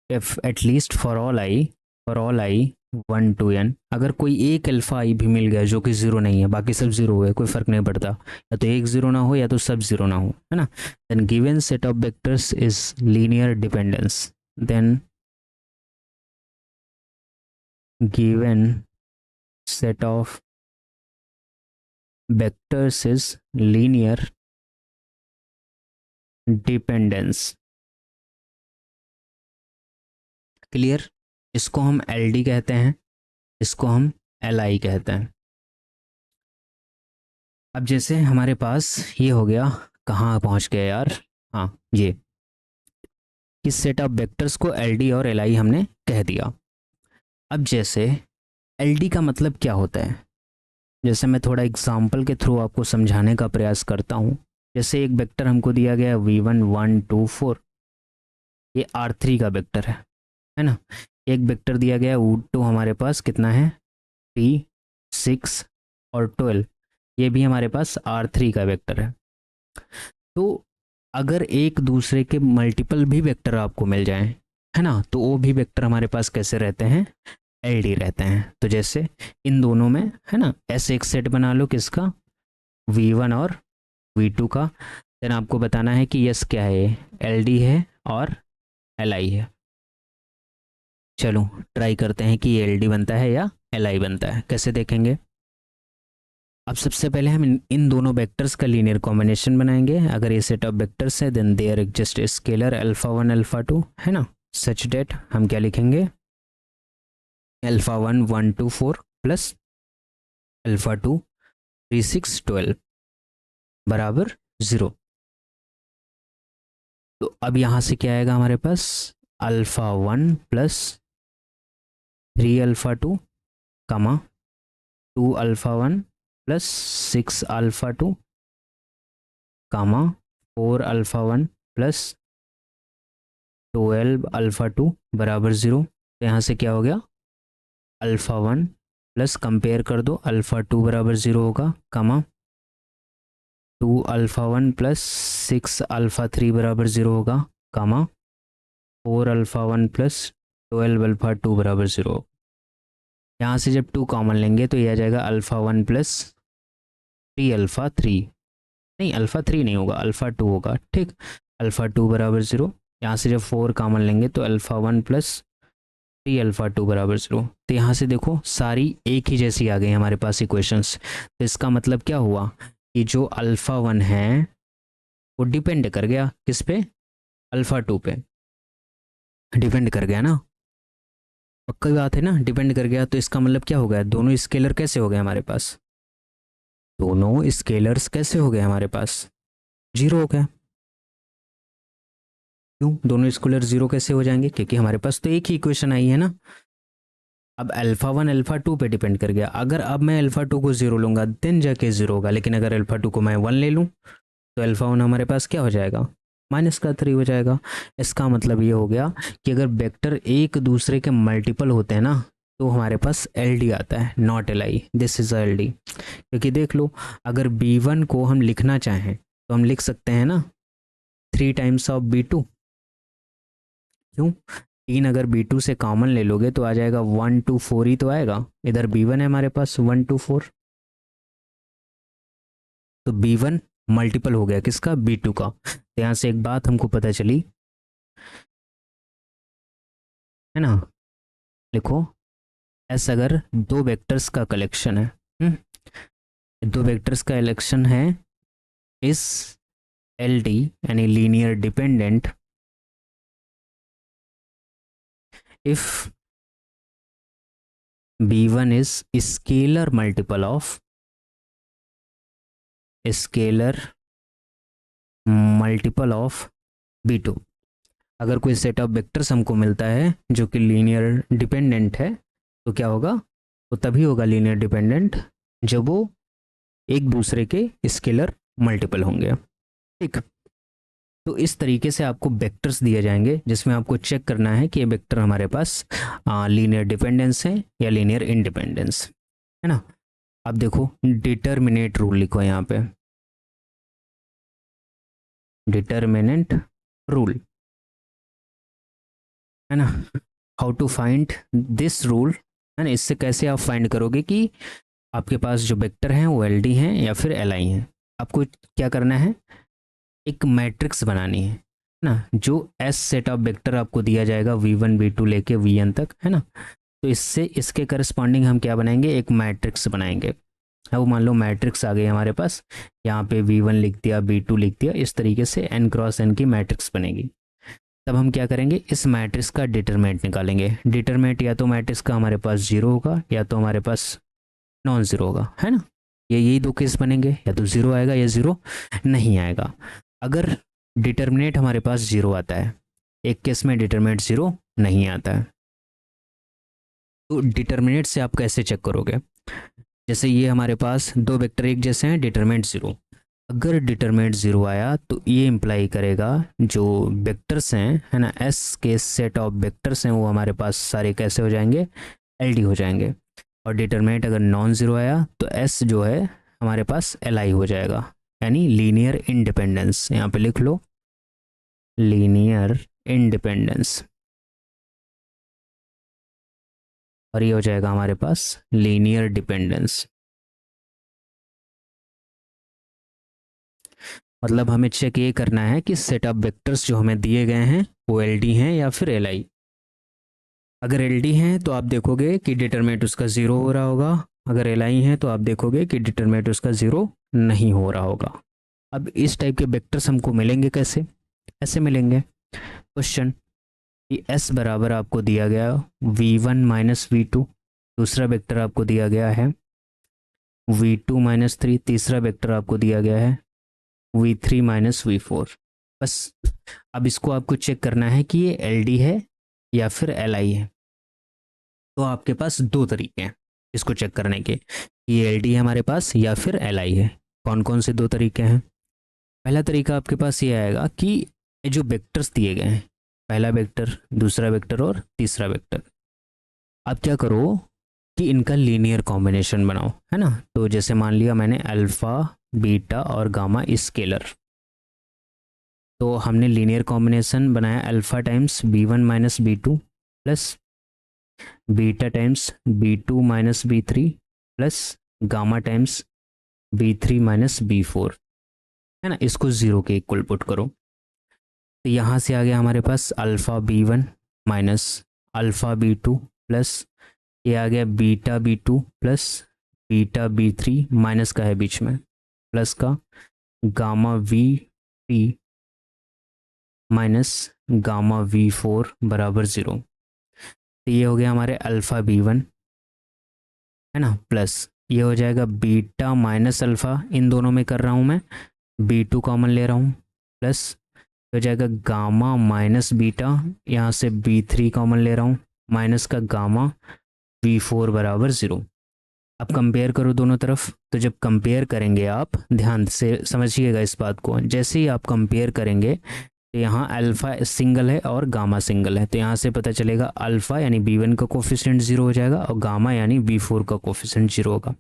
if at least for all I 1 to n, अगर कोई एक अल्फा आई भी मिल गया जो कि जीरो नहीं है, बाकी सब जीरो है, कोई फर्क नहीं पड़ता, या तो एक जीरो ना हो या तो सब जीरो ना हो, है ना, then given set of vectors is linear dependence, then given set of vectors is linear dependence. Clear, इसको हम LD कहते हैं, इसको हम LI कहते हैं। अब जैसे हमारे पास ये हो गया, कहाँ पहुंच गया यार, हाँ ये, इस सेट ऑफ वेक्टर्स को LD और LI हमने कह दिया। अब जैसे LD का मतलब क्या होता है, जैसे मैं थोड़ा एग्जाम्पल के थ्रू आपको समझाने का प्रयास करता हूँ। जैसे एक वेक्टर हमको दिया गया है V1 1 2 4, ये R3 का वेक्टर है ना, एक वेक्टर दिया गया है U2 हमारे पास कितना है 3 6 और 12, ये भी हमारे पास R3 का वेक्टर है। तो अगर एक दूसरे के मल्टीपल भी वेक्टर आपको मिल जाएं, है ना, तो वो भी वेक्टर हमारे पास कैसे रहते हैं, LD रहते हैं। तो जैसे इन दोनों में, है ना, ऐसे एक सेट बना लो किसका, V1 और V2 का, देन आपको बताना है कि यस क्या है, LD है और LI है। चलो ट्राई करते हैं कि ये LD बनता है या LI बनता है, कैसे देखेंगे। अब सबसे पहले हम इन दोनों वेक्टर्स का लीनियर कॉम्बिनेशन बनाएंगे। अगर ये सेट ऑफ वेक्टर्स है then there exist scalar alpha one alpha two, है ना, सच डेट हम क्या लिखेंगे, alpha one 1 2 4 plus alpha two 3 6 12 बराबर 0। तो अब यहाँ से क्या आएगा हमारे पास, alpha one plus 3 alpha two comma 2 alpha one plus 6 alpha two comma 4 alpha one plus 12 alpha two बराबर 0। तो यहाँ से क्या हो गया, अल्फा वन प्लस कंपेयर कर दो, अल्फा टू बराबर 0 होगा, कामा 2 alpha one plus 6 alpha three बराबर 0 होगा, कामा 4 alpha one plus 12 alpha two बराबर 0। यहाँ से जब 2 कॉमन लेंगे तो ये आ जाएगा alpha one plus 3 alpha three, नहीं अल्फा थ्री नहीं होगा, अल्फा टू होगा, ठीक, अल्फा टू बराबर 0। यहाँ से जब 4 कॉमन लेंगे तो alpha one plus 3 alpha two बराबर 0। तो यहाँ से देखो सारी एक ही जैसी आ गई हमारे पास इक्वेशंस। तो इसका मतलब क्या हुआ कि जो अल्फ़ा 1 है वो डिपेंड कर गया किस पे, अल्फ़ा 2 पे डिपेंड कर गया ना, पक्का बात है ना, डिपेंड कर गया। तो इसका मतलब क्या हो गया, दोनों स्केलर कैसे हो गए हमारे पास, दोनों स्केलर्स कैसे हो गए हमारे पास, जीरो हो गया। क्यों दोनों स्केलर जीरो कैसे हो जाएंगे, क्योंकि हमारे पास तो एक ही इक्वेशन आई है ना। अब अल्फा 1 अल्फा 2 पे डिपेंड कर गया, अगर अब मैं अल्फा 2 को जीरो लूंगा देन जाके जीरो होगा, लेकिन अगर अल्फा 2 को मैं 1 ले लूँ तो अल्फा 1 हमारे पास क्या हो जाएगा, -3 हो जाएगा। इसका मतलब ये हो गया कि अगर वेक्टर एक दूसरे के मल्टीपल होते हैं ना तो हमारे पास एल डी आता है, naught L I, this is L D. क्योंकि देख लो अगर बी वन को हम लिखना चाहें तो हम लिख सकते हैं ना 3 टाइम्स ऑफ बी टू। क्यों, 3 अगर बी टू से कॉमन ले लोगे तो आ जाएगा 1 2 4 ही तो आएगा, इधर बी वन है हमारे पास 1 2 4, तो बी वन मल्टीपल हो गया किसका, बी टू का। तो यहाँ से एक बात हमको पता चली है ना, लिखो एस अगर दो वेक्टर्स का कलेक्शन है, दो वेक्टर्स का कलेक्शन है, इस एल डी यानी linear dependent if b1 is scalar multiple of b2। अगर कोई सेट ऑफ वेक्टर्स हमको मिलता है जो कि लीनियर डिपेंडेंट है तो क्या होगा, तो तभी होगा लीनियर डिपेंडेंट जब वो एक दूसरे के स्केलर मल्टीपल होंगे। ठीक, तो इस तरीके से आपको वेक्टर्स दिए जाएंगे जिसमें आपको चेक करना है कि ये वेक्टर हमारे पास लीनियर डिपेंडेंस है या लीनियर इंडिपेंडेंस है ना। अब देखो डिटर्मिनेट रूल लिखो यहाँ पे, डिटर्मिनेंट रूल है ना, how to find this rule है ना। इससे कैसे आप फाइंड करोगे कि आपके पास जो वेक्टर हैं वो एल डी हैं या फिर एल आई हैं। आपको क्या करना है, एक मैट्रिक्स बनानी है ना, जो एस सेट ऑफ वेक्टर आपको दिया जाएगा v1 v2 लेके vn तक है ना। तो इससे इसके करस्पॉन्डिंग हम क्या बनाएंगे, एक मैट्रिक्स बनाएंगे। अब मान लो मैट्रिक्स आ गई हमारे पास, यहाँ पे v1 लिख दिया v2 लिख दिया, इस तरीके से n क्रॉस n की मैट्रिक्स बनेगी। तब हम क्या करेंगे, इस मैट्रिक्स का डिटरमिनेंट निकालेंगे। डिटरमिनेंट या तो मैट्रिक्स का हमारे पास जीरो होगा या तो हमारे पास नॉन ज़ीरो होगा है ना। ये यही दो केस बनेंगे, या तो ज़ीरो आएगा या ज़ीरो नहीं आएगा। अगर डिटर्मिनेंट हमारे पास जीरो आता है, एक केस में डिटर्मिनेंट जीरो नहीं आता है, तो डिटर्मिनेंट से आप कैसे चेक करोगे, जैसे ये हमारे पास दो वेक्टर एक जैसे हैं, डिटर्मिनेंट जीरो, अगर डिटर्मिनेंट जीरो आया तो ये इम्प्लाई करेगा जो वेक्टर्स हैं है ना, एस के सेट ऑफ वेक्टर्स हैं वो हमारे पास सारे कैसे हो जाएंगे, एल डी हो जाएंगे। और डिटर्मिनेंट अगर नॉन ज़ीरो आया तो एस जो है हमारे पास एल आई हो जाएगा, यानी लीनियर इंडिपेंडेंस। यहाँ पे लिख लो लीनियर इंडिपेंडेंस, और ये हो जाएगा हमारे पास लीनियर डिपेंडेंस। मतलब हमें चेक ये करना है कि सेट ऑफ वेक्टर्स जो हमें दिए गए हैं वो एल डी हैं या फिर एल आई। अगर एल डी हैं तो आप देखोगे कि डिटरमिनेंट उसका ज़ीरो हो रहा होगा, अगर एल आई हैं तो आप देखोगे कि डिटरमिनेंट उसका ज़ीरो नहीं हो रहा होगा। अब इस टाइप के वेक्टर्स हमको मिलेंगे कैसे, ऐसे मिलेंगे। क्वेश्चन कि s बराबर आपको दिया गया v1 माइनस वी टू, दूसरा वेक्टर आपको दिया गया है v2 माइनस थ्री, तीसरा वेक्टर आपको दिया गया है v3 माइनस वी फोर। बस अब इसको आपको चेक करना है कि ये एल डी है या फिर एल आई है। तो आपके पास दो तरीके हैं इसको चेक करने के, ये एल डी है हमारे पास या फिर एल आई है। कौन कौन से दो तरीके हैं, पहला तरीका आपके पास ये आएगा कि ये जो वेक्टर्स दिए गए हैं, पहला वेक्टर दूसरा वेक्टर और तीसरा वेक्टर, आप क्या करो कि इनका लीनियर कॉम्बिनेशन बनाओ है ना। तो जैसे मान लिया मैंने अल्फ़ा बीटा और गामा स्केलर, तो हमने लीनियर कॉम्बिनेशन बनाया alpha times b1 minus b two plus beta times b2 minus b three plus gamma times b3 minus b four है ना। इसको ज़ीरो के इक्वल पुट करो, तो यहाँ से आ गया हमारे पास alpha b1 minus alpha b2 plus ये आ गया beta B2 plus beta B3 minus का है बीच में प्लस का gamma V3 minus gamma V4 बराबर 0। तो ये हो गया हमारे अल्फ़ा B1 है ना, प्लस ये हो जाएगा बीटा माइनस अल्फ़ा, इन दोनों में कर रहा हूँ मैं, B2 कॉमन ले रहा हूँ, प्लस हो जाएगा गामा माइनस बीटा, यहाँ से B3 कॉमन ले रहा हूँ, माइनस का गामा V4 बराबर 0। अब कंपेयर करो दोनों तरफ, तो जब कंपेयर करेंगे आप ध्यान से समझिएगा इस बात को, जैसे ही आप कंपेयर करेंगे तो यहाँ अल्फ़ा सिंगल है और गामा सिंगल है, तो यहाँ से पता चलेगा अल्फ़ा यानी B1 का कोफिशिएंट 0 हो जाएगा और गामा यानी B4 का कोफिशिएंट 0 होगा।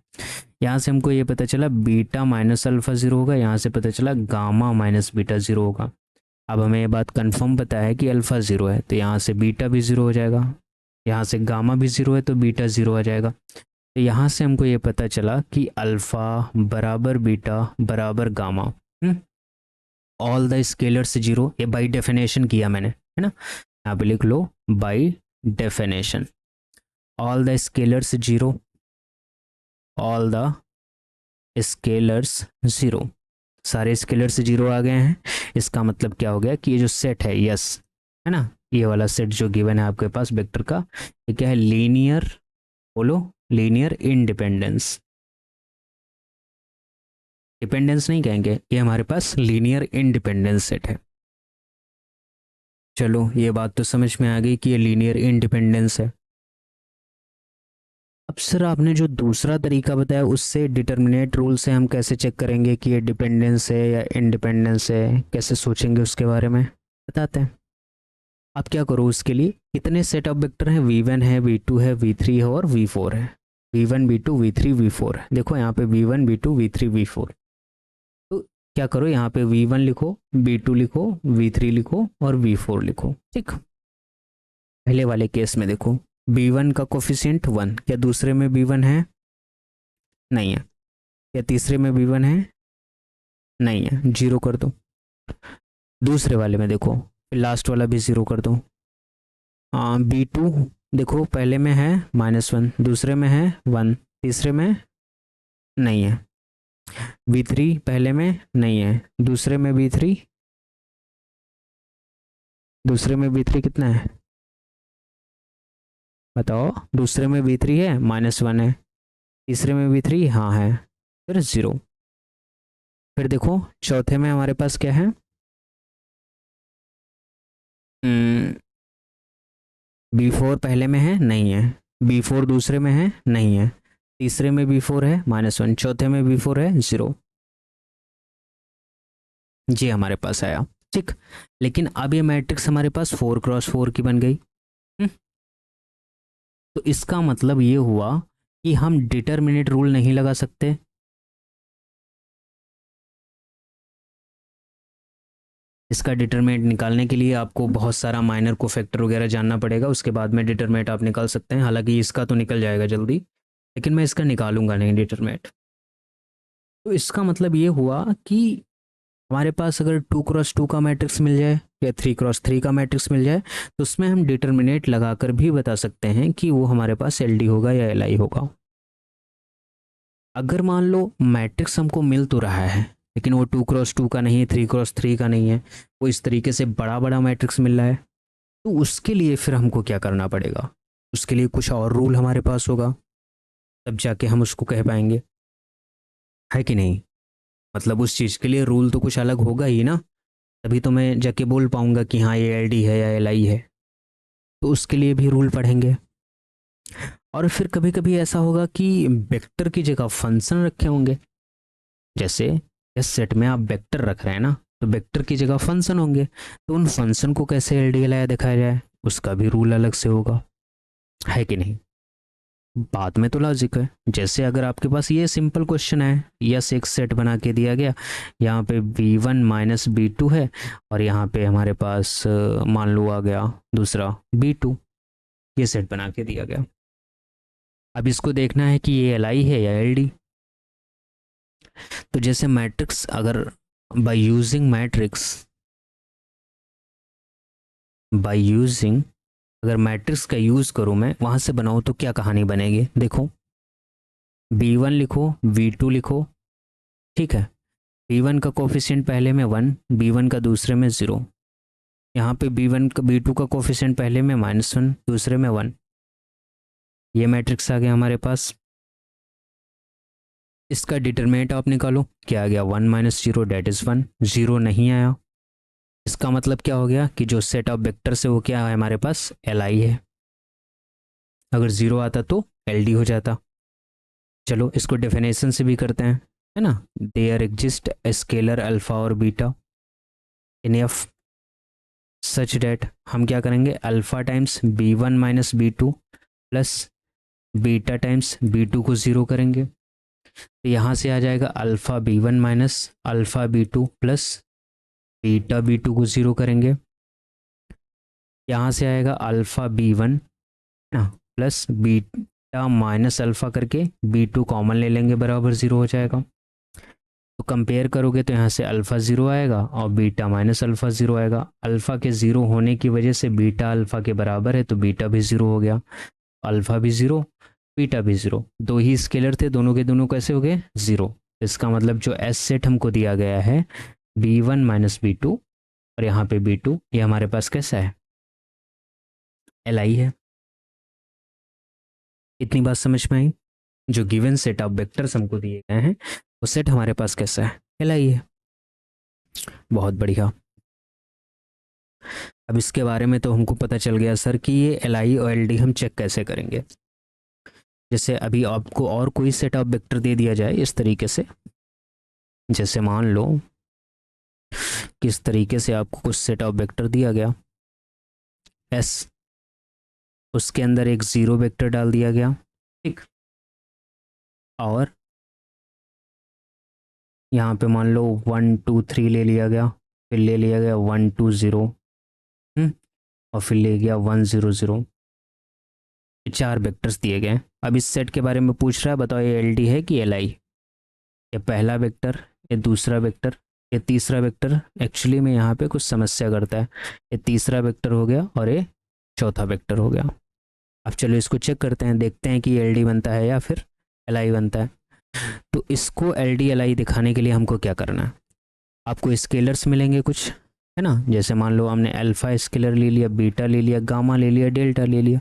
यहाँ से हमको ये पता चला बीटा माइनस अल्फ़ा 0 होगा, यहाँ से पता चला गामा माइनस बीटा 0 होगा। अब हमें ये बात कंफर्म पता है कि अल्फ़ा 0 है, तो यहाँ से बीटा भी 0 हो जाएगा, यहाँ से गामा भी 0 है तो बीटा 0 आ जाएगा। तो यहाँ से हमको ये पता चला कि अल्फ़ा बराबर बीटा बराबर गामा, ऑल द स्केलर्स 0, ये बाई डेफिनेशन किया मैंने, है ना, यहाँ पे लिख लो by definition, all the scalars 0, all the scalars 0, सारे स्केलर्स 0 आ गए हैं। इसका मतलब क्या हो गया कि ये जो सेट है यस है ना, ये वाला सेट जो गिवन है आपके पास वेक्टर का, ये क्या है, लीनियर, बोलो लीनियर इंडिपेंडेंस, डिपेंडेंस नहीं कहेंगे, ये हमारे पास लीनियर इंडिपेंडेंस सेट है। चलो ये बात तो समझ में आ गई कि ये लीनियर इंडिपेंडेंस है। अब सर आपने जो दूसरा तरीका बताया उससे डिटर्मिनेट रूल से हम कैसे चेक करेंगे कि ये डिपेंडेंस है या इंडिपेंडेंस है, कैसे सोचेंगे उसके बारे में बताते हैं। आप क्या करो उसके लिए, कितने सेट ऑफ वेक्टर हैं, V1 है, V2 है, V3 है और V4 है, V1 V2 V3 V4 है। देखो यहाँ पे V1 V2 V3 V4, तो क्या करो यहाँ पे V1 लिखो, V2 लिखो, V3 लिखो और V4 लिखो। ठीक, पहले वाले केस में देखो B1 का कोफिशिएंट 1, क्या दूसरे में B1 है, नहीं है, क्या तीसरे में B1 है, नहीं है, 0 कर दो। दूसरे वाले में देखो, फिर लास्ट वाला भी 0 कर दो। B2 देखो पहले में है -1, दूसरे में है 1, तीसरे में नहीं है, V3 पहले में नहीं है, दूसरे में B3, दूसरे में B3 कितना है बताओ, दूसरे में B3 है -1 है, तीसरे में B3 हाँ है, फिर 0। फिर देखो चौथे में हमारे पास क्या है, B4 पहले में है नहीं है, B4 दूसरे में है नहीं है, तीसरे में B4 है -1, चौथे में B4 है 0, जी हमारे पास आया। ठीक, लेकिन अब ये मैट्रिक्स हमारे पास 4x4 की बन गई। तो इसका मतलब ये हुआ कि हम डिटरमिनेट रूल नहीं लगा सकते, इसका डिटरमिनेंट निकालने के लिए आपको बहुत सारा माइनर को फैक्टर वगैरह जानना पड़ेगा, उसके बाद में डिटरमिनेंट आप निकाल सकते हैं। हालांकि इसका तो निकल जाएगा जल्दी, लेकिन मैं इसका निकालूंगा नहीं डिटरमिनेंट। तो इसका मतलब ये हुआ कि हमारे पास अगर 2x2 का मैट्रिक्स मिल जाए या 3x3 का मैट्रिक्स मिल जाए तो उसमें हम डिटरमिनेंट लगाकर भी बता सकते हैं कि वो हमारे पास LD होगा या LI होगा। अगर मान लो मैट्रिक्स हमको मिल तो रहा है लेकिन वो 2x2 का नहीं है, 3x3 का नहीं है, वो इस तरीके से बड़ा बड़ा मैट्रिक्स मिल रहा है, तो उसके लिए फिर हमको क्या करना पड़ेगा, उसके लिए कुछ और रूल हमारे पास होगा, तब जाके हम उसको कह पाएंगे, है कि नहीं। मतलब उस चीज़ के लिए रूल तो कुछ अलग होगा ही ना, तभी तो मैं जाके बोल पाऊंगा कि हाँ ये LD है या LI है, तो उसके लिए भी रूल पढ़ेंगे। और फिर कभी कभी ऐसा होगा कि वेक्टर की जगह फंक्शन रखे होंगे, जैसे इस सेट में आप वेक्टर रख रहे हैं ना, तो वेक्टर की जगह फंक्शन होंगे, तो उन फंक्शन को कैसे LD LI दिखाया जाए उसका भी रूल अलग से होगा, है कि नहीं। बात में तो लॉजिक है, जैसे अगर आपके पास ये सिंपल क्वेश्चन है, यस एक सेट बना के दिया गया, यहाँ पे B1 माइनस B2 है और यहाँ पे हमारे पास मान लो आ गया दूसरा B2, ये सेट बना के दिया गया। अब इसको देखना है कि ये LI है या LD। तो जैसे मैट्रिक्स अगर बाय यूजिंग अगर मैट्रिक्स का यूज़ करूँ मैं वहाँ से बनाऊँ तो क्या कहानी बनेगी, देखो b1 लिखो, b2 लिखो, ठीक है। b1 का कोफिशिएंट पहले में 1, b1 का दूसरे में 0, यहाँ पे b1 का b2 का कोफिशिएंट पहले में -1, दूसरे में 1। ये मैट्रिक्स आ गया हमारे पास। इसका डिटरमिनेंट आप निकालो, क्या आ गया 1 - 0 डेट इज़ 1, 0 नहीं आया। इसका मतलब क्या हो गया कि जो सेट ऑफ वेक्टर से वो क्या है हमारे पास एल आई है। अगर 0 आता तो एल डी हो जाता। चलो इसको डेफिनेशन से भी करते हैं, है ना। देयर एग्जिस्ट स्केलर अल्फा और beta in f such that, हम क्या करेंगे alpha times b1 - b2 plus beta times b2 को 0 करेंगे। तो यहाँ से आ जाएगा alpha b1 minus alpha b2 plus beta b2 को 0 करेंगे। यहाँ से आएगा अल्फा b1 ना प्लस बीटा माइनस अल्फा करके b2 कॉमन ले लेंगे, बराबर 0 हो जाएगा। तो कंपेयर करोगे तो यहाँ से अल्फ़ा 0 आएगा और बीटा माइनस अल्फ़ा 0 आएगा। अल्फ़ा के 0 होने की वजह से बीटा अल्फ़ा के बराबर है, तो बीटा भी 0 हो गया। अल्फ़ा भी 0, बीटा भी 0, दो ही स्केलर थे, दोनों के दोनों कैसे हो गए 0। इसका मतलब जो एस सेट हमको दिया गया है b1 - b2 और यहाँ पे b2, ये हमारे पास कैसा है एल आई है। इतनी बात समझ में आई। जो गिवन सेट ऑफ वेक्टर्स हमको दिए गए हैं वो सेट हमारे पास कैसा है एल आई है। बहुत बढ़िया। अब इसके बारे में तो हमको पता चल गया सर कि ये एल आई और एल डी हम चेक कैसे करेंगे। जैसे अभी आपको और कोई सेट ऑफ वेक्टर दे दिया जाए इस तरीके से, जैसे मान लो किस तरीके से आपको कुछ सेट ऑफ वेक्टर दिया गया एस, उसके अंदर एक 0 वेक्टर डाल दिया गया, ठीक। और यहाँ पे मान लो 1 2 3 ले लिया गया, फिर ले लिया गया 1 2 0, और फिर ले गया 1 0 0। 4 वेक्टर्स दिए गए। अब इस सेट के बारे में पूछ रहा है, बताओ ये एल डी है कि एल आई। ये पहला वेक्टर, ये दूसरा वेक्टर, ये तीसरा वेक्टर। एक्चुअली में यहाँ पे कुछ समस्या करता है, ये तीसरा वेक्टर हो गया और ये चौथा वेक्टर हो गया। अब चलो इसको चेक करते हैं, देखते हैं कि एल डी बनता है या फिर एल आई बनता है। तो इसको एल डी एल आई दिखाने के लिए हमको क्या करना है, आपको स्केलर्स मिलेंगे कुछ, है ना। जैसे मान लो हमने अल्फा स्केलर ले लिया, बीटा ले लिया, गामा ले लिया, डेल्टा ले लिया।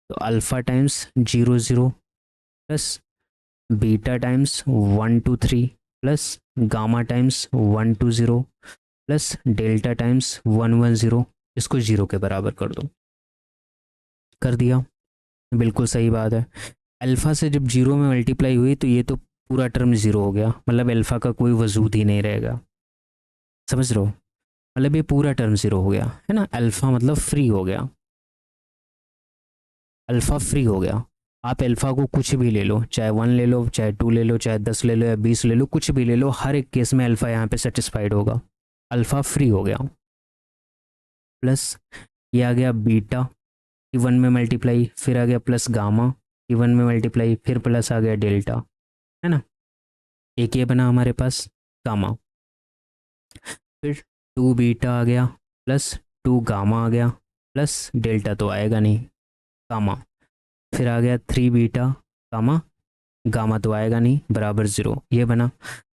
तो alpha times 0 0 plus beta times 1 2 3 plus gamma times 1 2 0 plus delta times 1 1 0, इसको 0 के बराबर कर दो। कर दिया, बिल्कुल सही बात है। अल्फ़ा से जब 0 में मल्टीप्लाई हुई तो ये तो पूरा टर्म 0 हो गया, मतलब अल्फ़ा का कोई वजूद ही नहीं रहेगा, समझ रहे हो। मतलब ये पूरा टर्म 0 हो गया, है ना। अल्फ़ा मतलब फ्री हो गया, अल्फ़ा फ्री हो गया। आप अल्फ़ा को कुछ भी ले लो, चाहे 1 ले लो, चाहे 2 ले लो, चाहे 10 ले लो या 20 ले लो, कुछ भी ले लो, हर एक केस में अल्फ़ा यहाँ पे सेटिस्फाइड होगा, अल्फ़ा फ्री हो गया। प्लस ये आ गया बीटा की 1 में मल्टीप्लाई, फिर आ गया प्लस गामा की 1 में मल्टीप्लाई, फिर प्लस आ गया डेल्टा, है ना। एक ये बना हमारे पास गामा, फिर 2 बीटा आ गया प्लस 2 गामा आ गया प्लस डेल्टा तो आएगा नहीं गामा, फिर आ गया 3 बीटा गामा, गामा तो आएगा नहीं, बराबर 0, ये बना।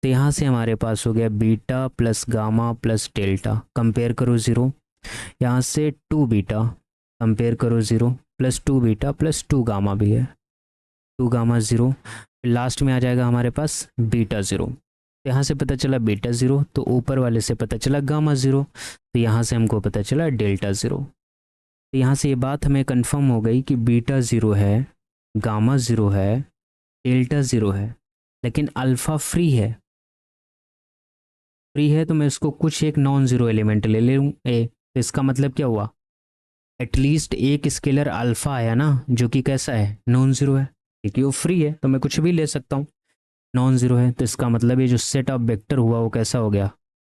तो यहाँ से हमारे पास हो गया beta plus gamma plus delta, compare करो 0। यहाँ से 2 बीटा कंपेयर करो 0 प्लस 2 बीटा प्लस 2 गामा भी है, 2 गामा 0, लास्ट में आ जाएगा हमारे पास बीटा 0। यहाँ से पता चला बीटा 0, तो ऊपर वाले से पता चला गामा 0, तो यहाँ से हमको पता चला डेल्टा 0। तो यहाँ से ये बात हमें कंफर्म हो गई कि बीटा 0 है, गामा 0 है, डेल्टा 0 है, लेकिन अल्फ़ा फ्री है। फ्री है तो मैं इसको कुछ एक नॉन ज़ीरो एलिमेंट ले लूँ ए, तो इसका मतलब क्या हुआ, एटलीस्ट एक स्केलर अल्फ़ा आया ना, जो कि कैसा है नॉन ज़ीरो है, क्योंकि वो फ्री है तो मैं कुछ भी ले सकता हूँ, नॉन ज़ीरो है। तो इसका मतलब ये जो सेट ऑफ वेक्टर हुआ वो कैसा हो गया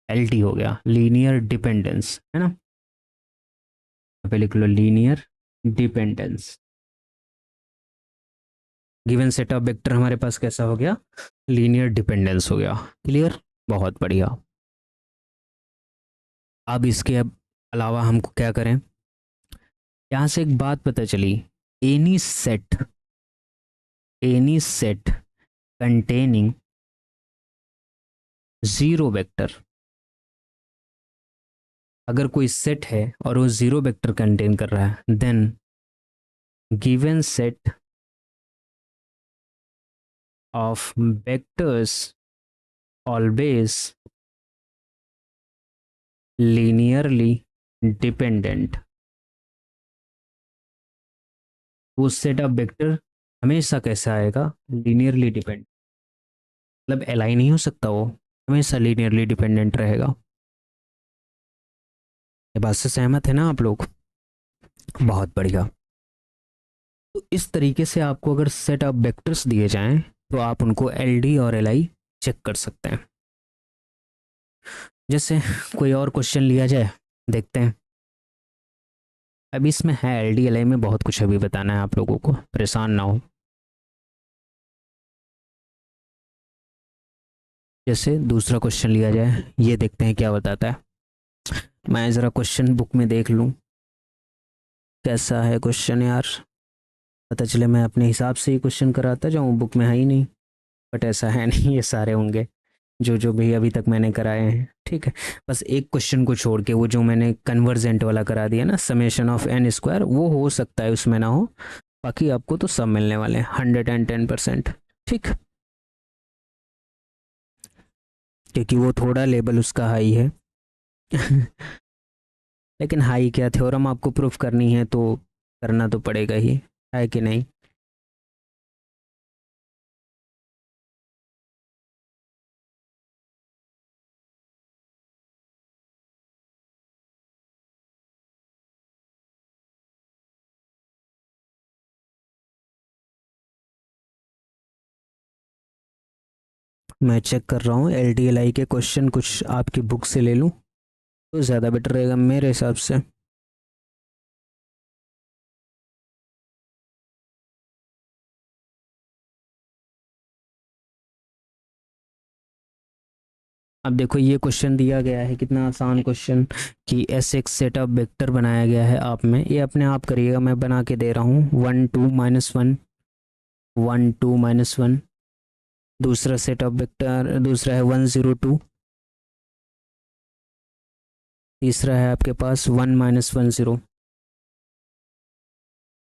एल टी हो गया, लीनियर डिपेंडेंस, है ना। यहाँ पे लिख लो linear dependence. Given set of vector हमारे पास कैसा हो गया लीनियर डिपेंडेंस हो गया। क्लियर, बहुत बढ़िया। अब इसके अलावा हमको क्या करें, यहाँ से एक बात पता चली, any set, any set containing zero vector, अगर कोई सेट है और वो जीरो वेक्टर कंटेन कर रहा है, then given set of vectors always linearly dependent. वो सेट ऑफ वेक्टर हमेशा कैसा आएगा, लीनियरली डिपेंड, मतलब अलाइन नहीं हो सकता, वो हमेशा लीनियरली डिपेंडेंट रहेगा। ये बात से सहमत है ना आप लोग? बहुत बढ़िया। तो इस तरीके से आपको अगर सेट ऑफ वेक्टर्स दिए जाएं तो आप उनको एल डी और एल आई चेक कर सकते हैं। जैसे कोई और क्वेश्चन लिया जाए, देखते हैं। अभी इसमें है एल डी एल आई में बहुत कुछ अभी बताना है आप लोगों को, परेशान ना हो। जैसे दूसरा क्वेश्चन लिया जाए, ये देखते हैं क्या बताता है। मैं ज़रा क्वेश्चन बुक में देख लूँ कैसा है क्वेश्चन यार, पता चले मैं अपने हिसाब से ही क्वेश्चन कराता जाऊँ, बुक में है ही नहीं। बट ऐसा है नहीं, ये सारे होंगे जो जो भी अभी तक मैंने कराए हैं, ठीक है। बस एक क्वेश्चन को छोड़ के, वो जो मैंने कन्वर्जेंट वाला करा दिया ना, समेशन ऑफ एन स्क्वायर, वो हो सकता है उसमें ना हो, बाकी आपको तो सब मिलने वाले हैं 110%, ठीक। क्योंकि वो थोड़ा लेवल उसका हाई है। लेकिन हाई क्या, थ्योरम आपको प्रूफ करनी है तो करना तो पड़ेगा ही, है कि नहीं? मैं चेक कर रहा हूँ एल डी एल आई के क्वेश्चन, कुछ आपकी बुक से ले लूँ तो ज़्यादा बेटर रहेगा मेरे हिसाब से। अब देखो ये क्वेश्चन दिया गया है, कितना आसान क्वेश्चन, कि एस एक सेट ऑफ वेक्टर बनाया गया है आप में, ये अपने आप करिएगा, मैं बना के दे रहा हूँ, 1 2 -1, 1 2 -1। दूसरा सेट ऑफ वेक्टर, दूसरा है 1 0 2। तीसरा है आपके पास 1 -1 0।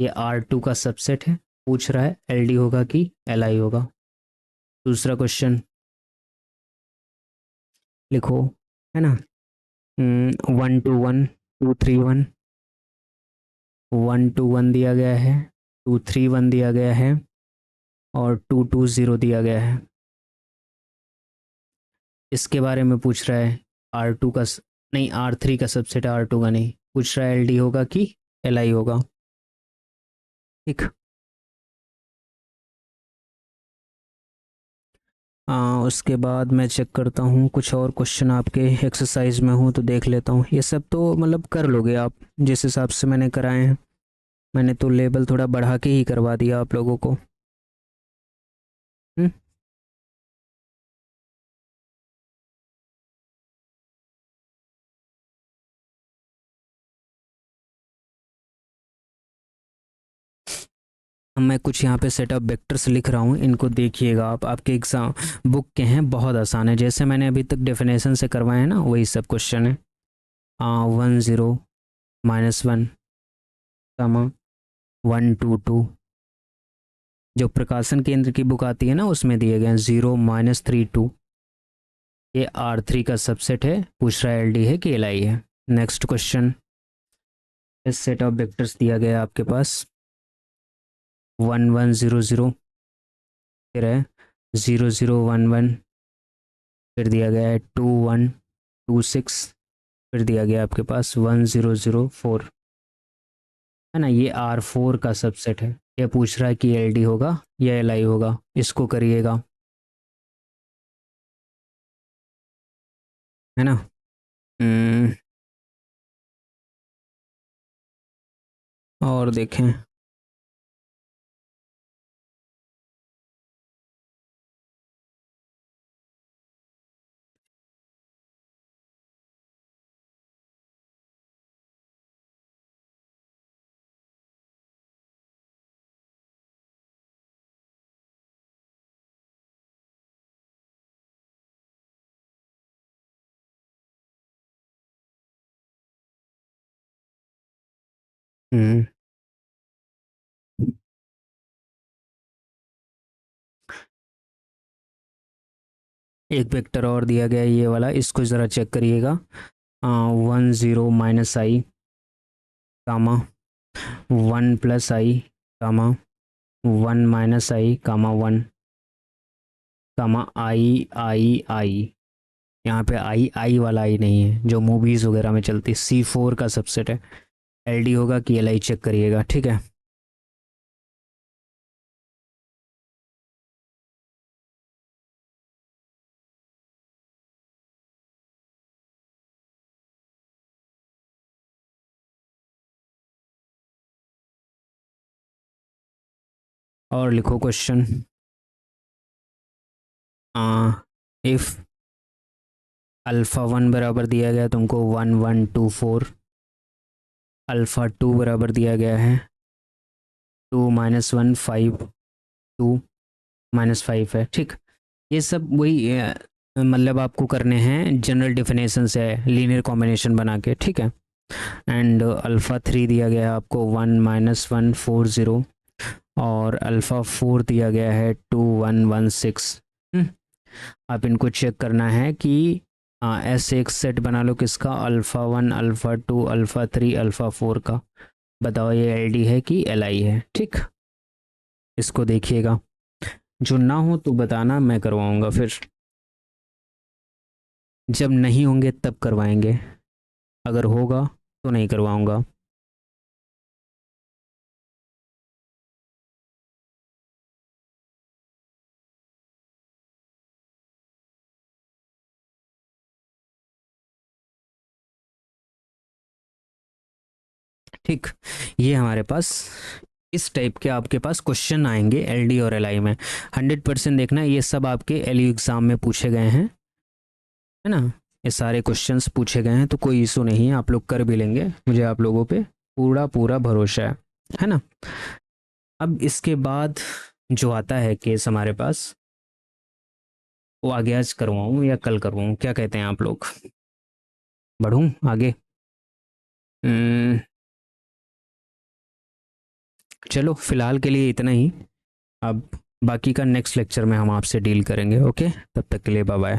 ये R2 का सबसेट है, पूछ रहा है एल डी होगा कि एल आई होगा। दूसरा क्वेश्चन लिखो, है ना, 1 2 1 2 3 1, 1 2 1 दिया गया है, 2 3 1 दिया गया है, और 2 2 0 दिया गया है। इसके बारे में पूछ रहा है R2 का नहीं, R3 का सबसेट, R2 का नहीं, पूछ रहा है एल डी होगा कि एल आई होगा, ठीक। उसके बाद मैं चेक करता हूँ कुछ और क्वेश्चन आपके एक्सरसाइज में हूँ तो देख लेता हूँ। ये सब तो मतलब कर लोगे आप जिस हिसाब से मैंने कराए हैं, मैंने तो लेवल थोड़ा बढ़ा के ही करवा दिया आप लोगों को। हम्म। मैं कुछ यहाँ पे सेट ऑफ वेक्टर्स लिख रहा हूँ, इनको देखिएगा आप, आपके एग्जाम बुक के हैं, बहुत आसान है, जैसे मैंने अभी तक डेफिनेशन से करवाए हैं ना, वही सब क्वेश्चन है। 1 0 -1, 1 2 2। जो प्रकाशन केंद्र की बुक आती है ना, उसमें दिए गए हैं 0 -3 2। ये R3 का सबसेट है, पूछ रहा है एल डी है कि एल आई है। नेक्स्ट क्वेश्चन, इस सेट ऑफ वेक्टर्स दिया गया है आपके पास 1 1 0 0, फिर है 0 0 1 1, फिर दिया गया है 2 1 2 6, फिर दिया गया आपके पास 1 0 0 4, है ना। ये R4 का सबसेट है, ये पूछ रहा है कि एल डी होगा या एल आई होगा, इसको करिएगा, है ना। हम्म, और देखें, हम्म एक वेक्टर और दिया गया है ये वाला, इसको ज़रा चेक करिएगा। 10 - i, comma 1 + i, comma 1 - i, comma 1, comma i। यहाँ पे आई वाला आई नहीं है जो मूवीज़ वगैरह में चलती, C4 का सबसेट है। LD होगा कि LI, चेक करिएगा, ठीक है। और लिखो क्वेश्चन। इफ़ अल्फ़ा 1 बराबर दिया गया तुमको 1 1 2 4, अल्फ़ा 2 बराबर दिया गया है 2 - 1 5, 2 - 5 है, ठीक। ये सब वही मतलब आपको करने हैं जनरल डिफिनेशन से, लीनियर कॉम्बिनेशन बना के, ठीक है। एंड अल्फ़ा 3 दिया गया है आपको 1 - 1 4 0, और अल्फ़ा 4 दिया गया है 2 1 1 6। आप इनको चेक करना है कि ऐसे एक सेट बना लो किसका, अल्फ़ा 1 अल्फ़ा 2 अल्फ़ा 3 अल्फ़ा 4 का। बताओ ये LD है कि LI है, ठीक। इसको देखिएगा, जो ना हो तो बताना, मैं करवाऊंगा फिर। जब नहीं होंगे तब करवाएंगे, अगर होगा तो नहीं करवाऊंगा। ठीक, ये हमारे पास इस टाइप के आपके पास क्वेश्चन आएंगे LD और LI में। 100% देखना, ये सब आपके LU एग्ज़ाम में पूछे गए हैं, है ना। ये सारे क्वेश्चंस पूछे गए हैं, तो कोई इशू नहीं है, आप लोग कर भी लेंगे, मुझे आप लोगों पे पूरा पूरा भरोसा है ना। अब इसके बाद जो आता है केस हमारे पास, वो आगे आज करवाऊँ या कल करवाऊँ, क्या कहते हैं आप लोग? बढ़ूँ आगे? हम्म, चलो फिलहाल के लिए इतना ही। अब बाकी का नेक्स्ट लेक्चर में हम आपसे डील करेंगे, ओके। तब तक के लिए बाय बाय।